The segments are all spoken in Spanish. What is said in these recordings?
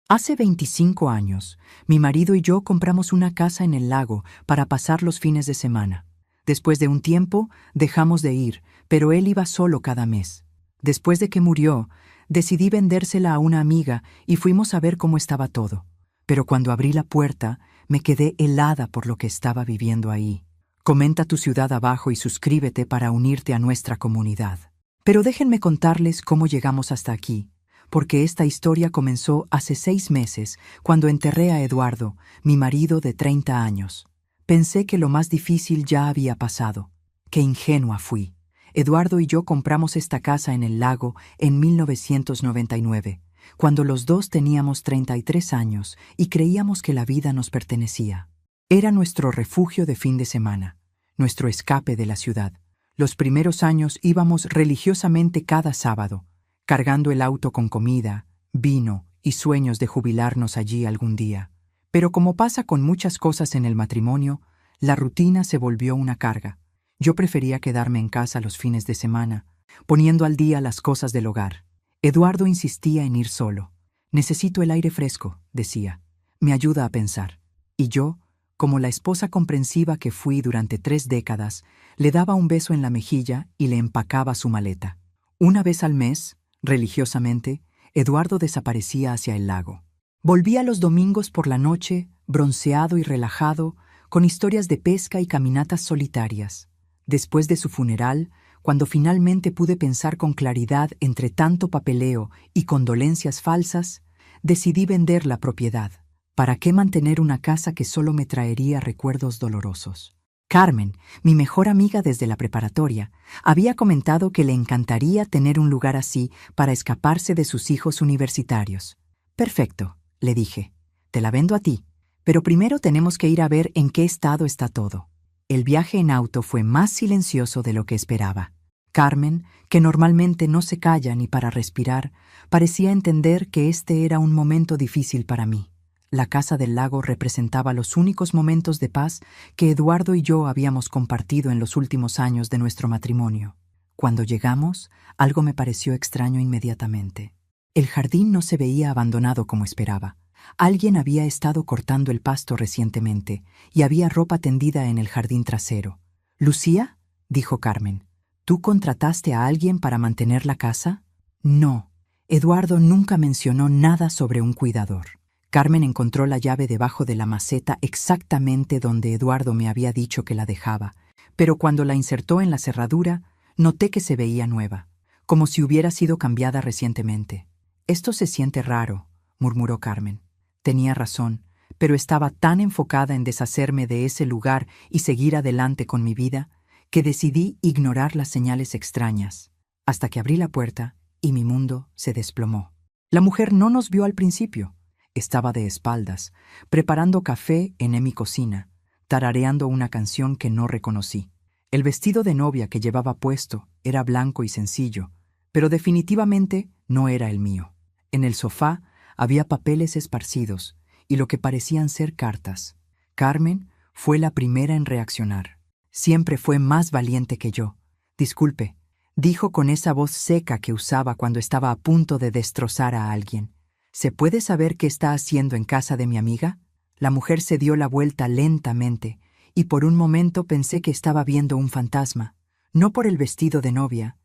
Hace 25 años, mi marido y yo compramos una casa en el lago para pasar los fines de semana. Después de un tiempo, dejamos de ir, pero él iba solo cada mes. Después de que murió, decidí vendérsela a una amiga y fuimos a ver cómo estaba todo. Pero cuando abrí la puerta, me quedé helada por lo que estaba viviendo ahí. Comenta tu ciudad abajo y suscríbete para unirte a nuestra comunidad. Pero déjenme contarles cómo llegamos hasta aquí, porque esta historia comenzó hace 6 meses, cuando enterré a Eduardo, mi marido de 30 años. Pensé que lo más difícil ya había pasado. Qué ingenua fui. Eduardo y yo compramos esta casa en el lago en 1999, cuando los dos teníamos 33 años y creíamos que la vida nos pertenecía. Era nuestro refugio de fin de semana, nuestro escape de la ciudad. Los primeros años íbamos religiosamente cada sábado, cargando el auto con comida, vino y sueños de jubilarnos allí algún día. Pero como pasa con muchas cosas en el matrimonio, la rutina se volvió una carga. Yo prefería quedarme en casa los fines de semana, poniendo al día las cosas del hogar. Eduardo insistía en ir solo. «Necesito el aire fresco», decía. «Me ayuda a pensar». Y yo, como la esposa comprensiva que fui durante 3 décadas, le daba un beso en la mejilla y le empacaba su maleta. Una vez al mes, religiosamente, Eduardo desaparecía hacia el lago. Volvía los domingos por la noche, bronceado y relajado, con historias de pesca y caminatas solitarias. Después de su funeral, cuando finalmente pude pensar con claridad entre tanto papeleo y condolencias falsas, decidí vender la propiedad. ¿Para qué mantener una casa que solo me traería recuerdos dolorosos? Carmen, mi mejor amiga desde la preparatoria, había comentado que le encantaría tener un lugar así para escaparse de sus hijos universitarios. «Perfecto», le dije. «Te la vendo a ti, pero primero tenemos que ir a ver en qué estado está todo». El viaje en auto fue más silencioso de lo que esperaba. Carmen, que normalmente no se calla ni para respirar, parecía entender que este era un momento difícil para mí. La casa del lago representaba los únicos momentos de paz que Eduardo y yo habíamos compartido en los últimos años de nuestro matrimonio. Cuando llegamos, algo me pareció extraño inmediatamente. El jardín no se veía abandonado como esperaba. Alguien había estado cortando el pasto recientemente y había ropa tendida en el jardín trasero. «¿Lucía?», dijo Carmen. «¿Tú contrataste a alguien para mantener la casa?». «No». Eduardo nunca mencionó nada sobre un cuidador. Carmen encontró la llave debajo de la maceta exactamente donde Eduardo me había dicho que la dejaba, pero cuando la insertó en la cerradura, noté que se veía nueva, como si hubiera sido cambiada recientemente. «Esto se siente raro», murmuró Carmen. Tenía razón, pero estaba tan enfocada en deshacerme de ese lugar y seguir adelante con mi vida, que decidí ignorar las señales extrañas, hasta que abrí la puerta y mi mundo se desplomó. La mujer no nos vio al principio. Estaba de espaldas, preparando café en mi cocina, tarareando una canción que no reconocí. El vestido de novia que llevaba puesto era blanco y sencillo, pero definitivamente no era el mío. En el sofá había papeles esparcidos y lo que parecían ser cartas. Carmen fue la primera en reaccionar. Siempre fue más valiente que yo. «Disculpe», dijo con esa voz seca que usaba cuando estaba a punto de destrozar a alguien. «¿Se puede saber qué está haciendo en casa de mi amiga?». La mujer se dio la vuelta lentamente, y por un momento pensé que estaba viendo un fantasma, no por el vestido de novia,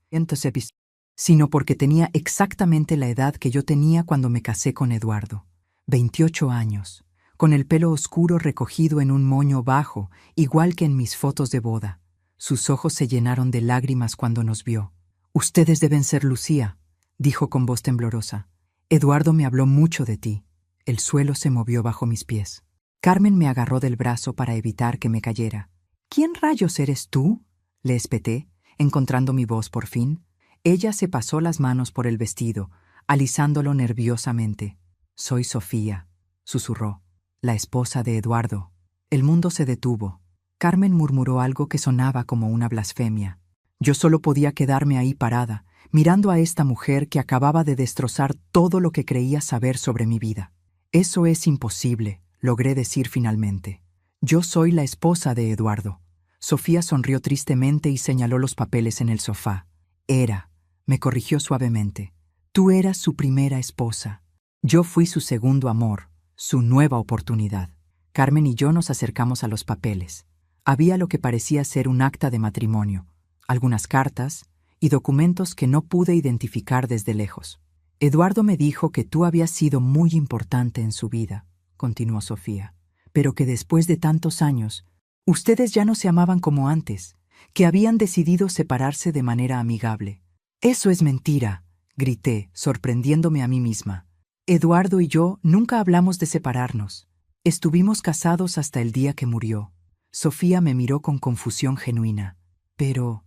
sino porque tenía exactamente la edad que yo tenía cuando me casé con Eduardo. 28 años, con el pelo oscuro recogido en un moño bajo, igual que en mis fotos de boda. Sus ojos se llenaron de lágrimas cuando nos vio. «Ustedes deben ser Lucía», dijo con voz temblorosa. «Eduardo me habló mucho de ti». El suelo se movió bajo mis pies. Carmen me agarró del brazo para evitar que me cayera. «¿Quién rayos eres tú?», le espeté, encontrando mi voz por fin. Ella se pasó las manos por el vestido, alisándolo nerviosamente. «Soy Sofía», susurró, «la esposa de Eduardo». El mundo se detuvo. Carmen murmuró algo que sonaba como una blasfemia. Yo solo podía quedarme ahí parada, mirando a esta mujer que acababa de destrozar todo lo que creía saber sobre mi vida. «Eso es imposible», logré decir finalmente. «Yo soy la esposa de Eduardo». Sofía sonrió tristemente y señaló los papeles en el sofá. «Era», me corrigió suavemente. «Tú eras su primera esposa». Yo fui su segundo amor, su nueva oportunidad. Carmen y yo nos acercamos a los papeles. Había lo que parecía ser un acta de matrimonio, algunas cartas y documentos que no pude identificar desde lejos. Eduardo me dijo que tú habías sido muy importante en su vida, continuó Sofía, pero que después de tantos años, ustedes ya no se amaban como antes, que habían decidido separarse de manera amigable. Eso es mentira, grité, sorprendiéndome a mí misma. Eduardo y yo nunca hablamos de separarnos. Estuvimos casados hasta el día que murió. Sofía me miró con confusión genuina. Pero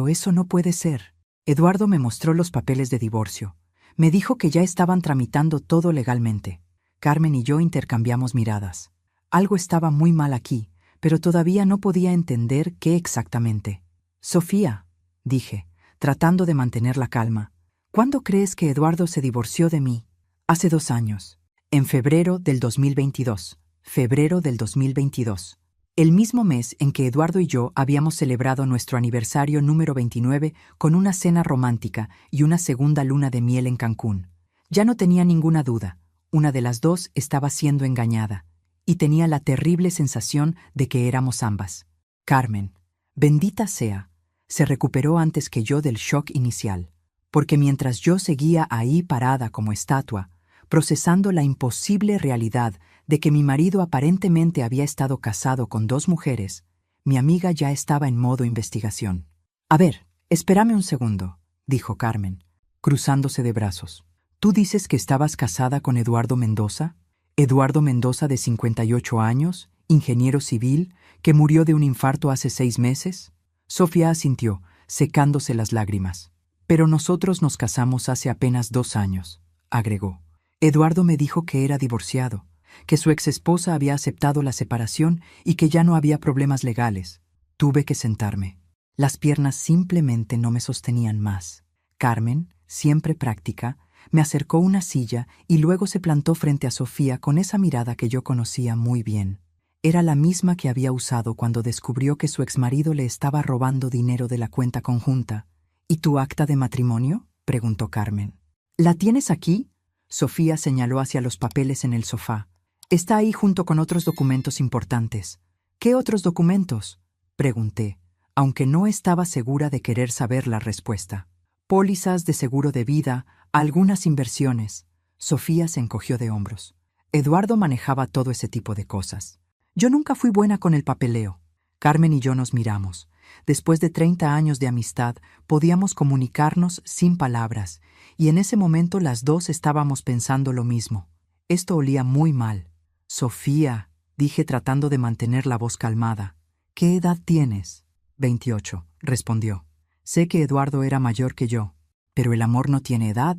eso no puede ser. Eduardo me mostró los papeles de divorcio. Me dijo que ya estaban tramitando todo legalmente. Carmen y yo intercambiamos miradas. Algo estaba muy mal aquí, pero todavía no podía entender qué exactamente. Sofía, dije, tratando de mantener la calma, ¿cuándo crees que Eduardo se divorció de mí? Hace 2 años, en febrero del 2022. Febrero del 2022. El mismo mes en que Eduardo y yo habíamos celebrado nuestro aniversario número 29 con una cena romántica y una segunda luna de miel en Cancún. Ya no tenía ninguna duda, una de las dos estaba siendo engañada, y tenía la terrible sensación de que éramos ambas. Carmen, bendita sea, se recuperó antes que yo del shock inicial, porque mientras yo seguía ahí parada como estatua, procesando la imposible realidad de que mi marido aparentemente había estado casado con 2 mujeres, mi amiga ya estaba en modo investigación. A ver, espérame un segundo, dijo Carmen, cruzándose de brazos. ¿Tú dices que estabas casada con Eduardo Mendoza? Eduardo Mendoza de 58 años, ingeniero civil, que murió de un infarto hace 6 meses. Sofía asintió, secándose las lágrimas. Pero nosotros nos casamos hace apenas 2 años, agregó. Eduardo me dijo que era divorciado, que su exesposa había aceptado la separación y que ya no había problemas legales. Tuve que sentarme. Las piernas simplemente no me sostenían más. Carmen, siempre práctica, me acercó una silla y luego se plantó frente a Sofía con esa mirada que yo conocía muy bien. Era la misma que había usado cuando descubrió que su exmarido le estaba robando dinero de la cuenta conjunta. ¿Y tu acta de matrimonio?, preguntó Carmen. ¿La tienes aquí? Sofía señaló hacia los papeles en el sofá. Está ahí junto con otros documentos importantes. ¿Qué otros documentos?, pregunté, aunque no estaba segura de querer saber la respuesta. Pólizas de seguro de vida, algunas inversiones. Sofía se encogió de hombros. Eduardo manejaba todo ese tipo de cosas. Yo nunca fui buena con el papeleo. Carmen y yo nos miramos. Después de 30 años de amistad, podíamos comunicarnos sin palabras, y en ese momento las dos estábamos pensando lo mismo. Esto olía muy mal. Sofía, dije tratando de mantener la voz calmada. ¿Qué edad tienes? 28, respondió. Sé que Eduardo era mayor que yo, pero el amor no tiene edad,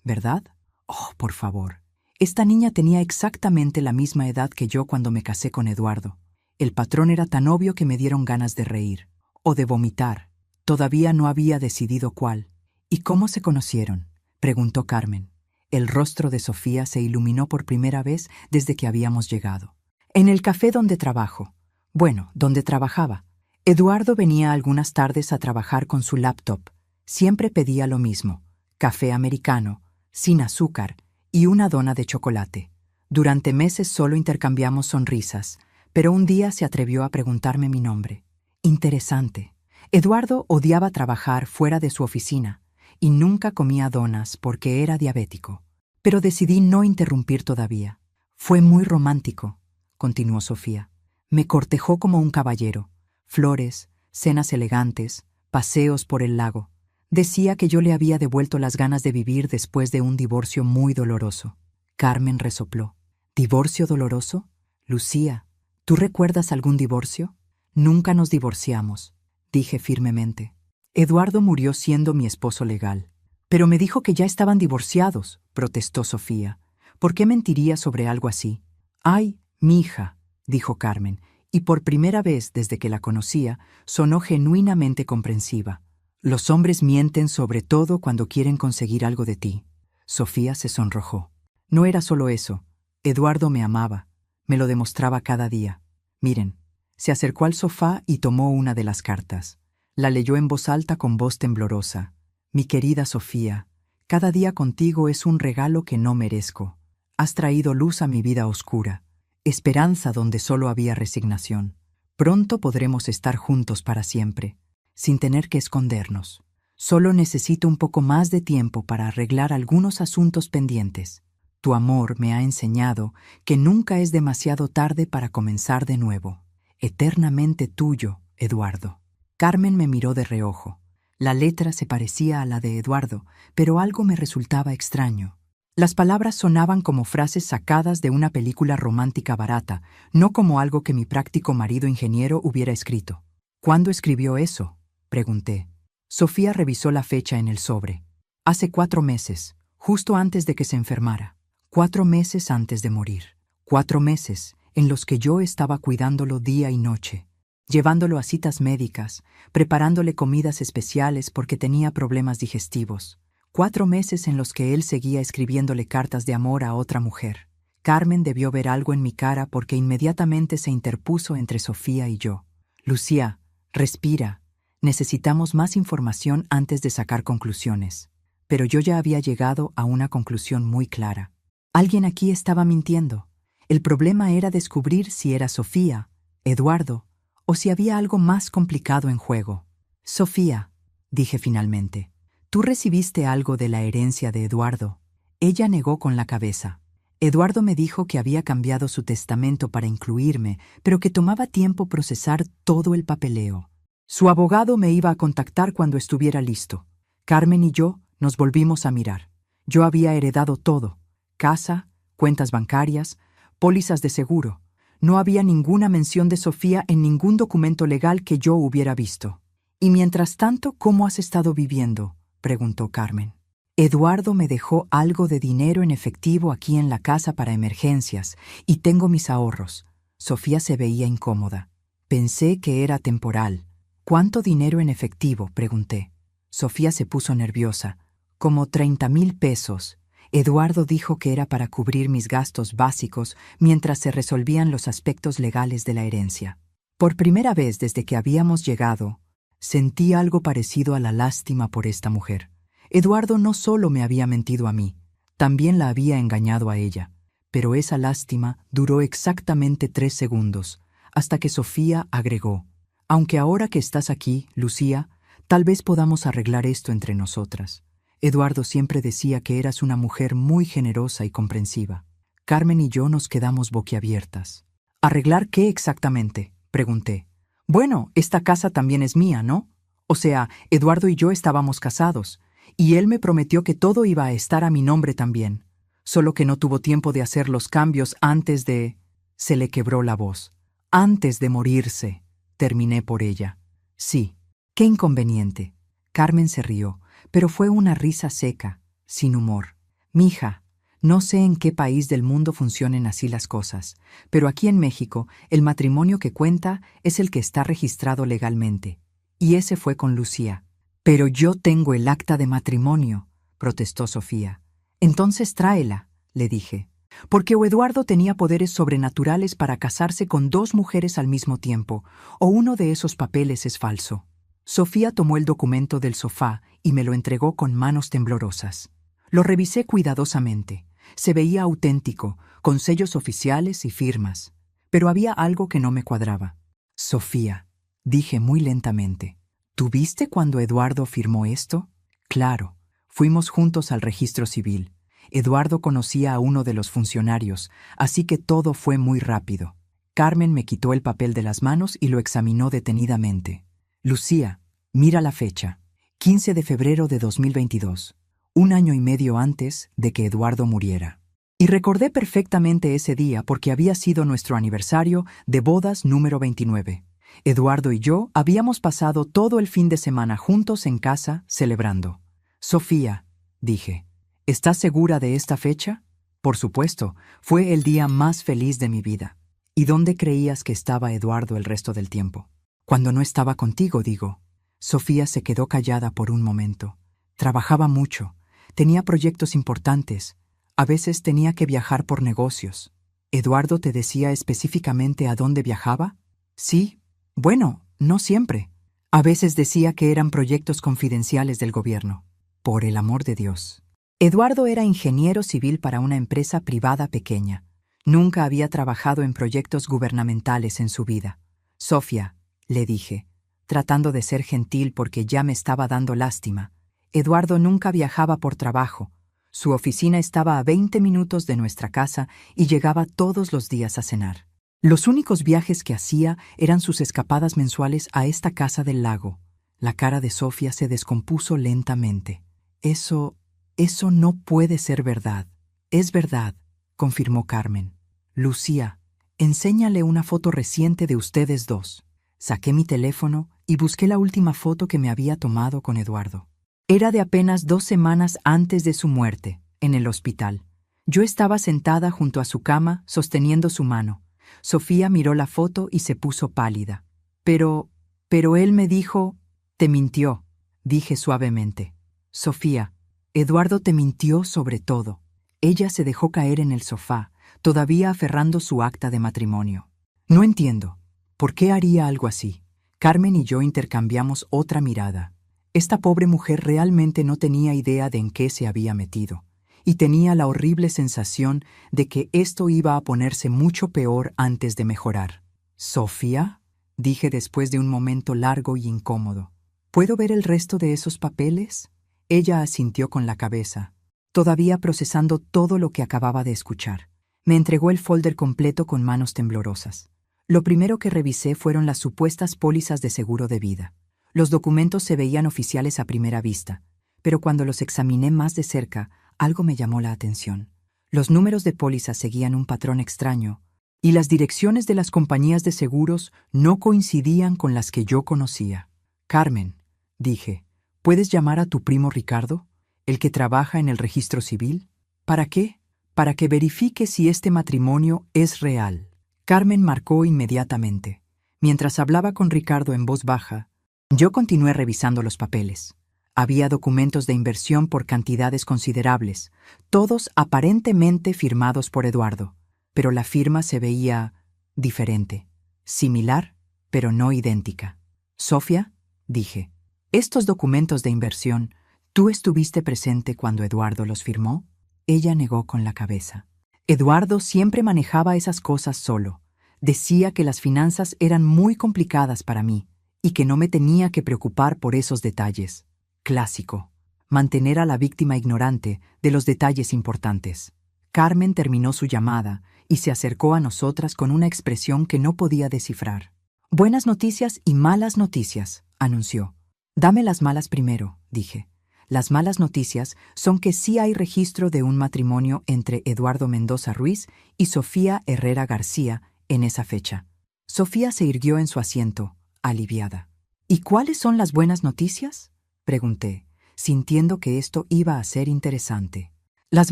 ¿verdad? Oh, por favor. Esta niña tenía exactamente la misma edad que yo cuando me casé con Eduardo. El patrón era tan obvio que me dieron ganas de reír, o de vomitar. Todavía no había decidido cuál. ¿Y cómo se conocieron?, preguntó Carmen. El rostro de Sofía se iluminó por primera vez desde que habíamos llegado. En el café donde trabajo. Bueno, donde trabajaba. Eduardo venía algunas tardes a trabajar con su laptop. Siempre pedía lo mismo: café americano, sin azúcar y una dona de chocolate. Durante meses solo intercambiamos sonrisas, pero un día se atrevió a preguntarme mi nombre. Interesante. Eduardo odiaba trabajar fuera de su oficina y nunca comía donas porque era diabético. Pero decidí no interrumpir todavía. Fue muy romántico, continuó Sofía. Me cortejó como un caballero. Flores, cenas elegantes, paseos por el lago. Decía que yo le había devuelto las ganas de vivir después de un divorcio muy doloroso. Carmen resopló. ¿Divorcio doloroso? Lucía, ¿tú recuerdas algún divorcio? Nunca nos divorciamos, dije firmemente. Eduardo murió siendo mi esposo legal. Pero me dijo que ya estaban divorciados, protestó Sofía. ¿Por qué mentiría sobre algo así? Ay, mi hija, dijo Carmen, y por primera vez desde que la conocía, sonó genuinamente comprensiva. Los hombres mienten sobre todo cuando quieren conseguir algo de ti. Sofía se sonrojó. No era solo eso. Eduardo me amaba. Me lo demostraba cada día. Miren, se acercó al sofá y tomó una de las cartas. La leyó en voz alta con voz temblorosa. Mi querida Sofía, cada día contigo es un regalo que no merezco. Has traído luz a mi vida oscura, esperanza donde solo había resignación. Pronto podremos estar juntos para siempre, sin tener que escondernos. Solo necesito un poco más de tiempo para arreglar algunos asuntos pendientes. Tu amor me ha enseñado que nunca es demasiado tarde para comenzar de nuevo. Eternamente tuyo, Eduardo. Carmen me miró de reojo. La letra se parecía a la de Eduardo, pero algo me resultaba extraño. Las palabras sonaban como frases sacadas de una película romántica barata, no como algo que mi práctico marido ingeniero hubiera escrito. ¿Cuándo escribió eso?, pregunté. Sofía revisó la fecha en el sobre. Hace 4 meses, justo antes de que se enfermara. 4 meses antes de morir. 4 meses en los que yo estaba cuidándolo día y noche, llevándolo a citas médicas, preparándole comidas especiales porque tenía problemas digestivos. 4 meses en los que él seguía escribiéndole cartas de amor a otra mujer. Carmen debió ver algo en mi cara porque inmediatamente se interpuso entre Sofía y yo. Lucía, respira. Necesitamos más información antes de sacar conclusiones. Pero yo ya había llegado a una conclusión muy clara. Alguien aquí estaba mintiendo. El problema era descubrir si era Sofía, Eduardo, o si había algo más complicado en juego. Sofía, dije finalmente. Tú recibiste algo de la herencia de Eduardo. Ella negó con la cabeza. Eduardo me dijo que había cambiado su testamento para incluirme, pero que tomaba tiempo procesar todo el papeleo. Su abogado me iba a contactar cuando estuviera listo. Carmen y yo nos volvimos a mirar. Yo había heredado todo: casa, cuentas bancarias, pólizas de seguro. No había ninguna mención de Sofía en ningún documento legal que yo hubiera visto. Y mientras tanto, ¿cómo has estado viviendo?, preguntó Carmen. Eduardo me dejó algo de dinero en efectivo aquí en la casa para emergencias, y tengo mis ahorros. Sofía se veía incómoda. Pensé que era temporal. ¿Cuánto dinero en efectivo?, pregunté. Sofía se puso nerviosa. Como 30,000 pesos. Eduardo dijo que era para cubrir mis gastos básicos mientras se resolvían los aspectos legales de la herencia. Por primera vez desde que habíamos llegado, sentí algo parecido a la lástima por esta mujer. Eduardo no solo me había mentido a mí, también la había engañado a ella. Pero esa lástima duró exactamente 3 segundos, hasta que Sofía agregó: aunque ahora que estás aquí, Lucía, tal vez podamos arreglar esto entre nosotras. Eduardo siempre decía que eras una mujer muy generosa y comprensiva. Carmen y yo nos quedamos boquiabiertas. ¿Arreglar qué exactamente?, pregunté. Bueno, esta casa también es mía, ¿no? O sea, Eduardo y yo estábamos casados, y él me prometió que todo iba a estar a mi nombre también. Solo que no tuvo tiempo de hacer los cambios antes de... Se le quebró la voz. Antes de morirse, terminé por ella. Sí, qué inconveniente. Carmen se rió, pero fue una risa seca, sin humor. Mija, no sé en qué país del mundo funcionen así las cosas, pero aquí en México el matrimonio que cuenta es el que está registrado legalmente. Y ese fue con Lucía. Pero yo tengo el acta de matrimonio, protestó Sofía. Entonces tráela, le dije. Porque o Eduardo tenía poderes sobrenaturales para casarse con 2 mujeres al mismo tiempo, o uno de esos papeles es falso. Sofía tomó el documento del sofá y me lo entregó con manos temblorosas. Lo revisé cuidadosamente. Se veía auténtico, con sellos oficiales y firmas. Pero había algo que no me cuadraba. Sofía, dije muy lentamente, ¿tú viste cuando Eduardo firmó esto? Claro, fuimos juntos al registro civil. Eduardo conocía a uno de los funcionarios, así que todo fue muy rápido. Carmen me quitó el papel de las manos y lo examinó detenidamente. Lucía, mira la fecha. 15 de febrero de 2022. 1 año y medio antes de que Eduardo muriera. Y recordé perfectamente ese día porque había sido nuestro aniversario de bodas número 29. Eduardo y yo habíamos pasado todo el fin de semana juntos en casa celebrando. Sofía, dije, ¿estás segura de esta fecha? Por supuesto, fue el día más feliz de mi vida. ¿Y dónde creías que estaba Eduardo el resto del tiempo? Cuando no estaba contigo, digo. Sofía se quedó callada por un momento. Trabajaba mucho, tenía proyectos importantes, a veces tenía que viajar por negocios. ¿Eduardo te decía específicamente a dónde viajaba? Sí, bueno, no siempre. A veces decía que eran proyectos confidenciales del gobierno. Por el amor de Dios. Eduardo era ingeniero civil para una empresa privada pequeña. Nunca había trabajado en proyectos gubernamentales en su vida. Sofía, le dije, tratando de ser gentil porque ya me estaba dando lástima. Eduardo nunca viajaba por trabajo. Su oficina estaba a 20 minutos de nuestra casa y llegaba todos los días a cenar. Los únicos viajes que hacía eran sus escapadas mensuales a esta casa del lago. La cara de Sofía se descompuso lentamente. Eso no puede ser verdad. Es verdad, confirmó Carmen. Lucía, enséñale una foto reciente de ustedes dos. Saqué mi teléfono y busqué la última foto que me había tomado con Eduardo. Era de apenas 2 semanas antes de su muerte, en el hospital. Yo estaba sentada junto a su cama, sosteniendo su mano. Sofía miró la foto y se puso pálida. Pero él me dijo, te mintió, dije suavemente. Sofía, Eduardo te mintió sobre todo. Ella se dejó caer en el sofá, todavía aferrando su acta de matrimonio. No entiendo. ¿Por qué haría algo así? Carmen y yo intercambiamos otra mirada. Esta pobre mujer realmente no tenía idea de en qué se había metido, y tenía la horrible sensación de que esto iba a ponerse mucho peor antes de mejorar. ¿Sofía? Dije después de un momento largo y incómodo. ¿Puedo ver el resto de esos papeles? Ella asintió con la cabeza, todavía procesando todo lo que acababa de escuchar. Me entregó el folder completo con manos temblorosas. Lo primero que revisé fueron las supuestas pólizas de seguro de vida. Los documentos se veían oficiales a primera vista, pero cuando los examiné más de cerca, algo me llamó la atención. Los números de póliza seguían un patrón extraño, y las direcciones de las compañías de seguros no coincidían con las que yo conocía. Carmen, dije, ¿puedes llamar a tu primo Ricardo, el que trabaja en el registro civil? ¿Para qué? Para que verifique si este matrimonio es real. Carmen marcó inmediatamente. Mientras hablaba con Ricardo en voz baja, yo continué revisando los papeles. Había documentos de inversión por cantidades considerables, todos aparentemente firmados por Eduardo, pero la firma se veía diferente, similar, pero no idéntica. Sofía, dije, estos documentos de inversión, ¿tú estuviste presente cuando Eduardo los firmó? Ella negó con la cabeza. Eduardo siempre manejaba esas cosas solo. Decía que las finanzas eran muy complicadas para mí y que no me tenía que preocupar por esos detalles. Clásico. Mantener a la víctima ignorante de los detalles importantes. Carmen terminó su llamada y se acercó a nosotras con una expresión que no podía descifrar. Buenas noticias y malas noticias, anunció. Dame las malas primero, dije. Las malas noticias son que sí hay registro de un matrimonio entre Eduardo Mendoza Ruiz y Sofía Herrera García en esa fecha. Sofía se irguió en su asiento, aliviada. ¿Y cuáles son las buenas noticias?, pregunté, sintiendo que esto iba a ser interesante. Las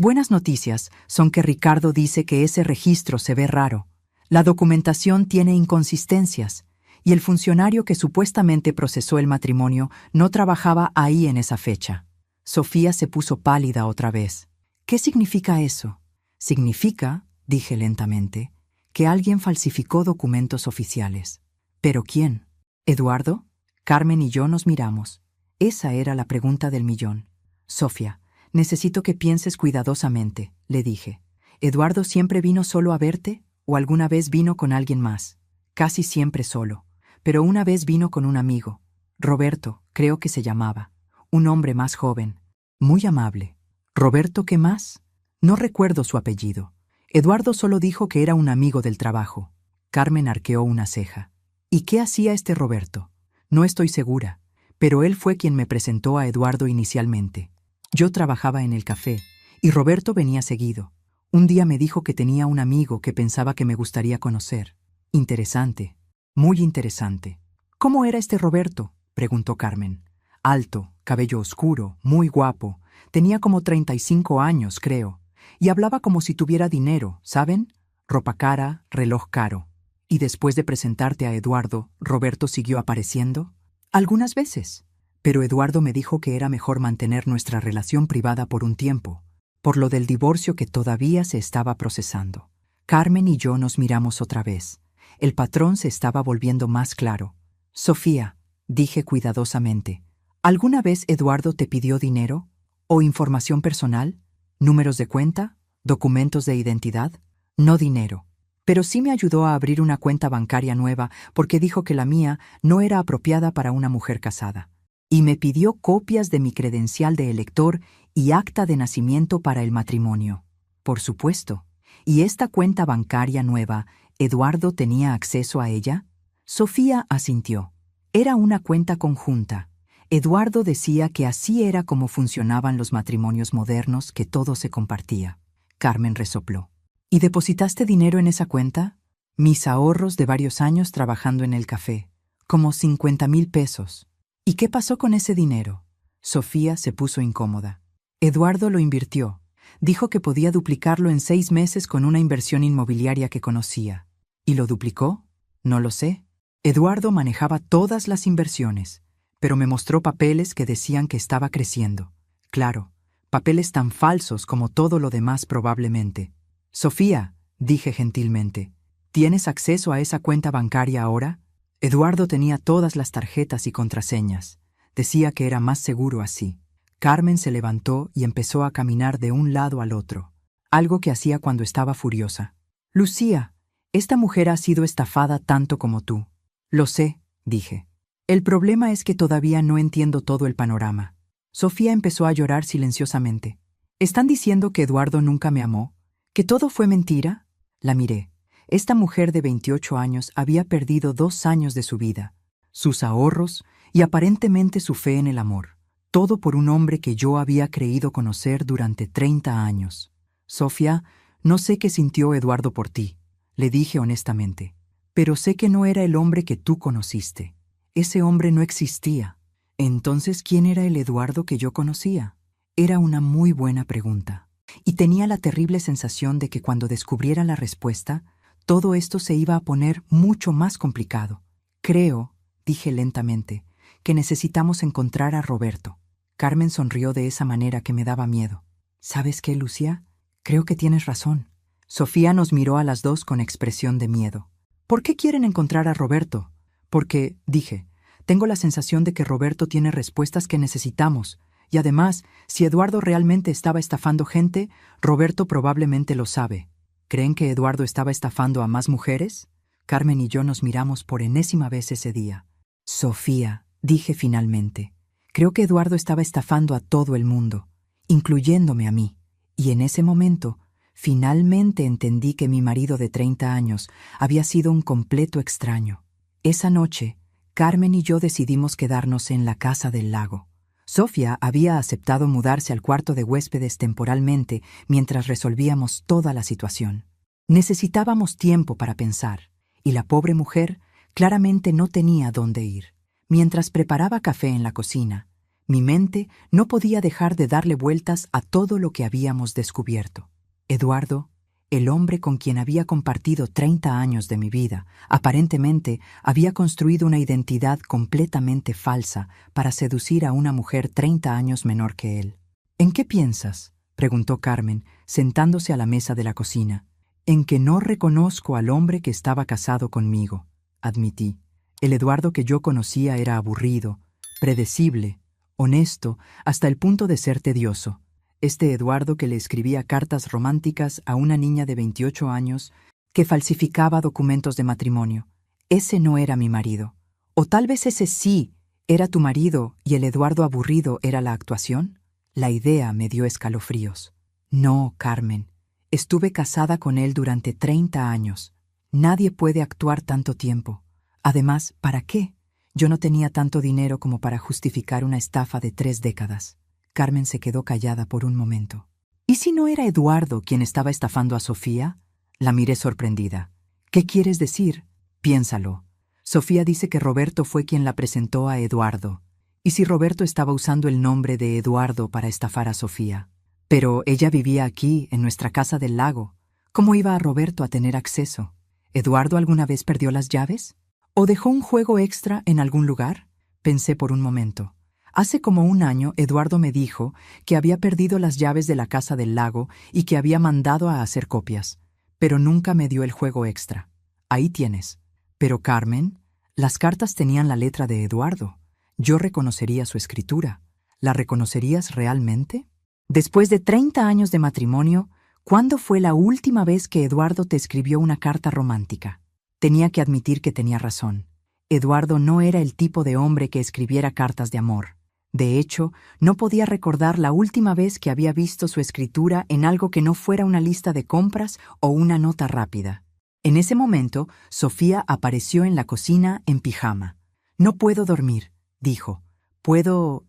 buenas noticias son que Ricardo dice que ese registro se ve raro. La documentación tiene inconsistencias, y el funcionario que supuestamente procesó el matrimonio no trabajaba ahí en esa fecha. Sofía se puso pálida otra vez. ¿Qué significa eso? Significa, dije lentamente, que alguien falsificó documentos oficiales. ¿Pero quién? ¿Eduardo? Carmen y yo nos miramos. Esa era la pregunta del millón. Sofía, necesito que pienses cuidadosamente, le dije. ¿Eduardo siempre vino solo a verte o alguna vez vino con alguien más? Casi siempre solo, pero una vez vino con un amigo. Roberto, creo que se llamaba. Un hombre más joven, muy amable. ¿Roberto qué más? No recuerdo su apellido. Eduardo solo dijo que era un amigo del trabajo. Carmen arqueó una ceja. ¿Y qué hacía este Roberto? No estoy segura, pero él fue quien me presentó a Eduardo inicialmente. Yo trabajaba en el café, y Roberto venía seguido. Un día me dijo que tenía un amigo que pensaba que me gustaría conocer. Interesante, muy interesante. ¿Cómo era este Roberto?, preguntó Carmen. Alto, cabello oscuro, muy guapo. Tenía como 35 años, creo. Y hablaba como si tuviera dinero, ¿saben? Ropa cara, reloj caro. ¿Y después de presentarte a Eduardo, Roberto siguió apareciendo? Algunas veces. Pero Eduardo me dijo que era mejor mantener nuestra relación privada por un tiempo, por lo del divorcio que todavía se estaba procesando. Carmen y yo nos miramos otra vez. El patrón se estaba volviendo más claro. Sofía, dije cuidadosamente, ¿alguna vez Eduardo te pidió dinero o información personal? ¿Números de cuenta? ¿Documentos de identidad? No dinero. Pero sí me ayudó a abrir una cuenta bancaria nueva porque dijo que la mía no era apropiada para una mujer casada. Y me pidió copias de mi credencial de elector y acta de nacimiento para el matrimonio. Por supuesto. ¿Y esta cuenta bancaria nueva, Eduardo tenía acceso a ella? Sofía asintió. Era una cuenta conjunta. Eduardo decía que así era como funcionaban los matrimonios modernos, que todo se compartía. Carmen resopló. ¿Y depositaste dinero en esa cuenta? Mis ahorros de varios años trabajando en el café. Como 50,000 pesos. ¿Y qué pasó con ese dinero? Sofía se puso incómoda. Eduardo lo invirtió. Dijo que podía duplicarlo en 6 meses con una inversión inmobiliaria que conocía. ¿Y lo duplicó? No lo sé. Eduardo manejaba todas las inversiones, pero me mostró papeles que decían que estaba creciendo. Claro, papeles tan falsos como todo lo demás probablemente. Sofía, dije gentilmente, ¿tienes acceso a esa cuenta bancaria ahora? Eduardo tenía todas las tarjetas y contraseñas. Decía que era más seguro así. Carmen se levantó y empezó a caminar de un lado al otro, algo que hacía cuando estaba furiosa. Lucía, esta mujer ha sido estafada tanto como tú. Lo sé, dije. El problema es que todavía no entiendo todo el panorama. Sofía empezó a llorar silenciosamente. ¿Están diciendo que Eduardo nunca me amó? ¿Que todo fue mentira? La miré. Esta mujer de 28 años había perdido 2 años de su vida, sus ahorros y aparentemente su fe en el amor. Todo por un hombre que yo había creído conocer durante 30 años. Sofía, no sé qué sintió Eduardo por ti, le dije honestamente. Pero sé que no era el hombre que tú conociste. Ese hombre no existía. Entonces, ¿quién era el Eduardo que yo conocía? Era una muy buena pregunta. Y tenía la terrible sensación de que cuando descubriera la respuesta, todo esto se iba a poner mucho más complicado. Creo, dije lentamente, que necesitamos encontrar a Roberto. Carmen sonrió de esa manera que me daba miedo. ¿Sabes qué, Lucía? Creo que tienes razón. Sofía nos miró a las dos con expresión de miedo. ¿Por qué quieren encontrar a Roberto? Porque, dije, tengo la sensación de que Roberto tiene respuestas que necesitamos. Y además, si Eduardo realmente estaba estafando gente, Roberto probablemente lo sabe. ¿Creen que Eduardo estaba estafando a más mujeres? Carmen y yo nos miramos por enésima vez ese día. Sofía, dije finalmente, creo que Eduardo estaba estafando a todo el mundo, incluyéndome a mí. Y en ese momento, finalmente entendí que mi marido de 30 años había sido un completo extraño. Esa noche, Carmen y yo decidimos quedarnos en la casa del lago. Sofía había aceptado mudarse al cuarto de huéspedes temporalmente mientras resolvíamos toda la situación. Necesitábamos tiempo para pensar, y la pobre mujer claramente no tenía dónde ir. Mientras preparaba café en la cocina, mi mente no podía dejar de darle vueltas a todo lo que habíamos descubierto. Eduardo, el hombre con quien había compartido 30 años de mi vida, aparentemente había construido una identidad completamente falsa para seducir a una mujer 30 años menor que él. ¿En qué piensas?, preguntó Carmen, sentándose a la mesa de la cocina. En que no reconozco al hombre que estaba casado conmigo, admití. El Eduardo que yo conocía era aburrido, predecible, honesto, hasta el punto de ser tedioso. Este Eduardo que le escribía cartas románticas a una niña de 28 años que falsificaba documentos de matrimonio. Ese no era mi marido. O tal vez ese sí era tu marido y el Eduardo aburrido era la actuación. La idea me dio escalofríos. No, Carmen. Estuve casada con él durante 30 años. Nadie puede actuar tanto tiempo. Además, ¿para qué? Yo no tenía tanto dinero como para justificar una estafa de 3 décadas. Carmen se quedó callada por un momento. ¿Y si no era Eduardo quien estaba estafando a Sofía? La miré sorprendida. ¿Qué quieres decir? Piénsalo. Sofía dice que Roberto fue quien la presentó a Eduardo. ¿Y si Roberto estaba usando el nombre de Eduardo para estafar a Sofía? Pero ella vivía aquí, en nuestra casa del lago. ¿Cómo iba a Roberto a tener acceso? ¿Eduardo alguna vez perdió las llaves? ¿O dejó un juego extra en algún lugar? Pensé por un momento. Hace como 1 año, Eduardo me dijo que había perdido las llaves de la casa del lago y que había mandado a hacer copias, pero nunca me dio el juego extra. Ahí tienes. Pero Carmen, las cartas tenían la letra de Eduardo. Yo reconocería su escritura. ¿La reconocerías realmente? Después de 30 años de matrimonio, ¿cuándo fue la última vez que Eduardo te escribió una carta romántica? Tenía que admitir que tenía razón. Eduardo no era el tipo de hombre que escribiera cartas de amor. De hecho, no podía recordar la última vez que había visto su escritura en algo que no fuera una lista de compras o una nota rápida. En ese momento, Sofía apareció en la cocina en pijama. «No puedo dormir», dijo. ¿Puedo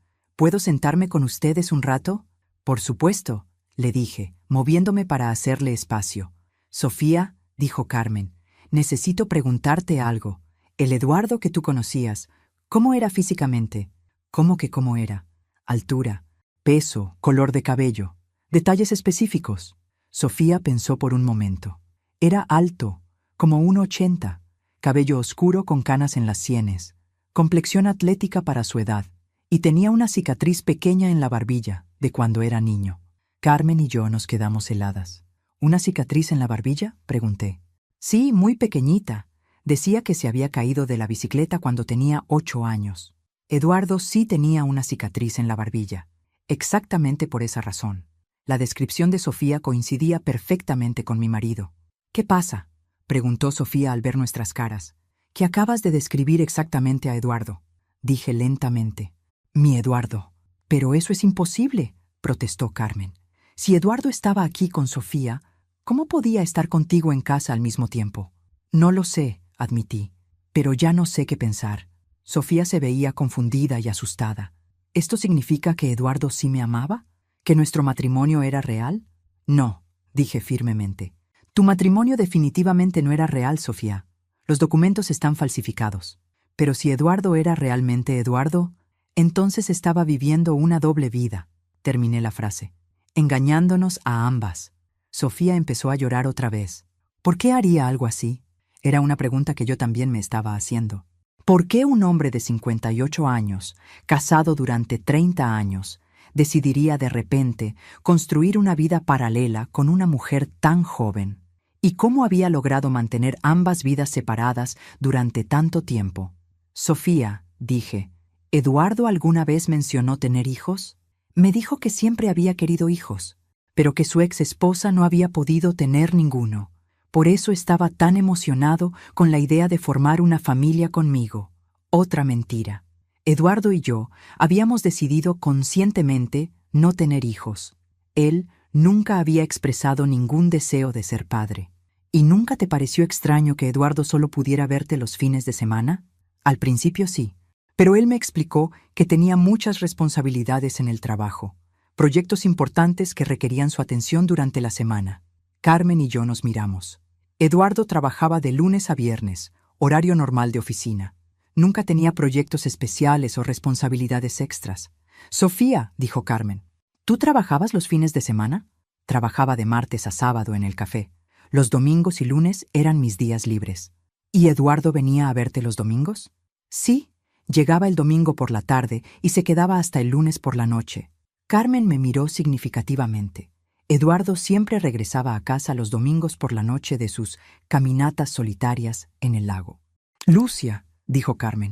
sentarme con ustedes un rato?» «Por supuesto», le dije, moviéndome para hacerle espacio. «Sofía», dijo Carmen, «necesito preguntarte algo. El Eduardo que tú conocías, ¿cómo era físicamente?» «¿Cómo que cómo era?» «Altura, peso, color de cabello. Detalles específicos». Sofía pensó por un momento. Era alto, como 1,80, cabello oscuro con canas en las sienes, complexión atlética para su edad, y tenía una cicatriz pequeña en la barbilla, de cuando era niño. Carmen y yo nos quedamos heladas. «¿Una cicatriz en la barbilla?», pregunté. «Sí, muy pequeñita. Decía que se había caído de la bicicleta cuando tenía 8 años. Eduardo sí tenía una cicatriz en la barbilla, exactamente por esa razón. La descripción de Sofía coincidía perfectamente con mi marido. «¿Qué pasa?», preguntó Sofía al ver nuestras caras. «Que acabas de describir exactamente a Eduardo», dije lentamente. «Mi Eduardo». «Pero eso es imposible», protestó Carmen. «Si Eduardo estaba aquí con Sofía, ¿cómo podía estar contigo en casa al mismo tiempo?» «No lo sé», admití, «pero ya no sé qué pensar». Sofía se veía confundida y asustada. ¿Esto significa que Eduardo sí me amaba? ¿Que nuestro matrimonio era real? «No», dije firmemente. «Tu matrimonio definitivamente no era real, Sofía. Los documentos están falsificados. Pero si Eduardo era realmente Eduardo, entonces estaba viviendo una doble vida», terminé la frase, «engañándonos a ambas». Sofía empezó a llorar otra vez. ¿Por qué haría algo así? Era una pregunta que yo también me estaba haciendo. ¿Por qué un hombre de 58 años, casado durante 30 años, decidiría de repente construir una vida paralela con una mujer tan joven? ¿Y cómo había logrado mantener ambas vidas separadas durante tanto tiempo? «Sofía», dije, «¿Eduardo alguna vez mencionó tener hijos?» «Me dijo que siempre había querido hijos, pero que su ex esposa no había podido tener ninguno. Por eso estaba tan emocionado con la idea de formar una familia conmigo». Otra mentira. Eduardo y yo habíamos decidido conscientemente no tener hijos. Él nunca había expresado ningún deseo de ser padre. ¿Y nunca te pareció extraño que Eduardo solo pudiera verte los fines de semana? Al principio sí, pero él me explicó que tenía muchas responsabilidades en el trabajo, proyectos importantes que requerían su atención durante la semana. Carmen y yo nos miramos. Eduardo trabajaba de lunes a viernes, horario normal de oficina. Nunca tenía proyectos especiales o responsabilidades extras. «Sofía», dijo Carmen, «¿tú trabajabas los fines de semana?» Trabajaba de martes a sábado en el café. Los domingos y lunes eran mis días libres. ¿Y Eduardo venía a verte los domingos? Sí, llegaba el domingo por la tarde y se quedaba hasta el lunes por la noche. Carmen me miró significativamente. Eduardo siempre regresaba a casa los domingos por la noche de sus caminatas solitarias en el lago. «Lucia», dijo Carmen,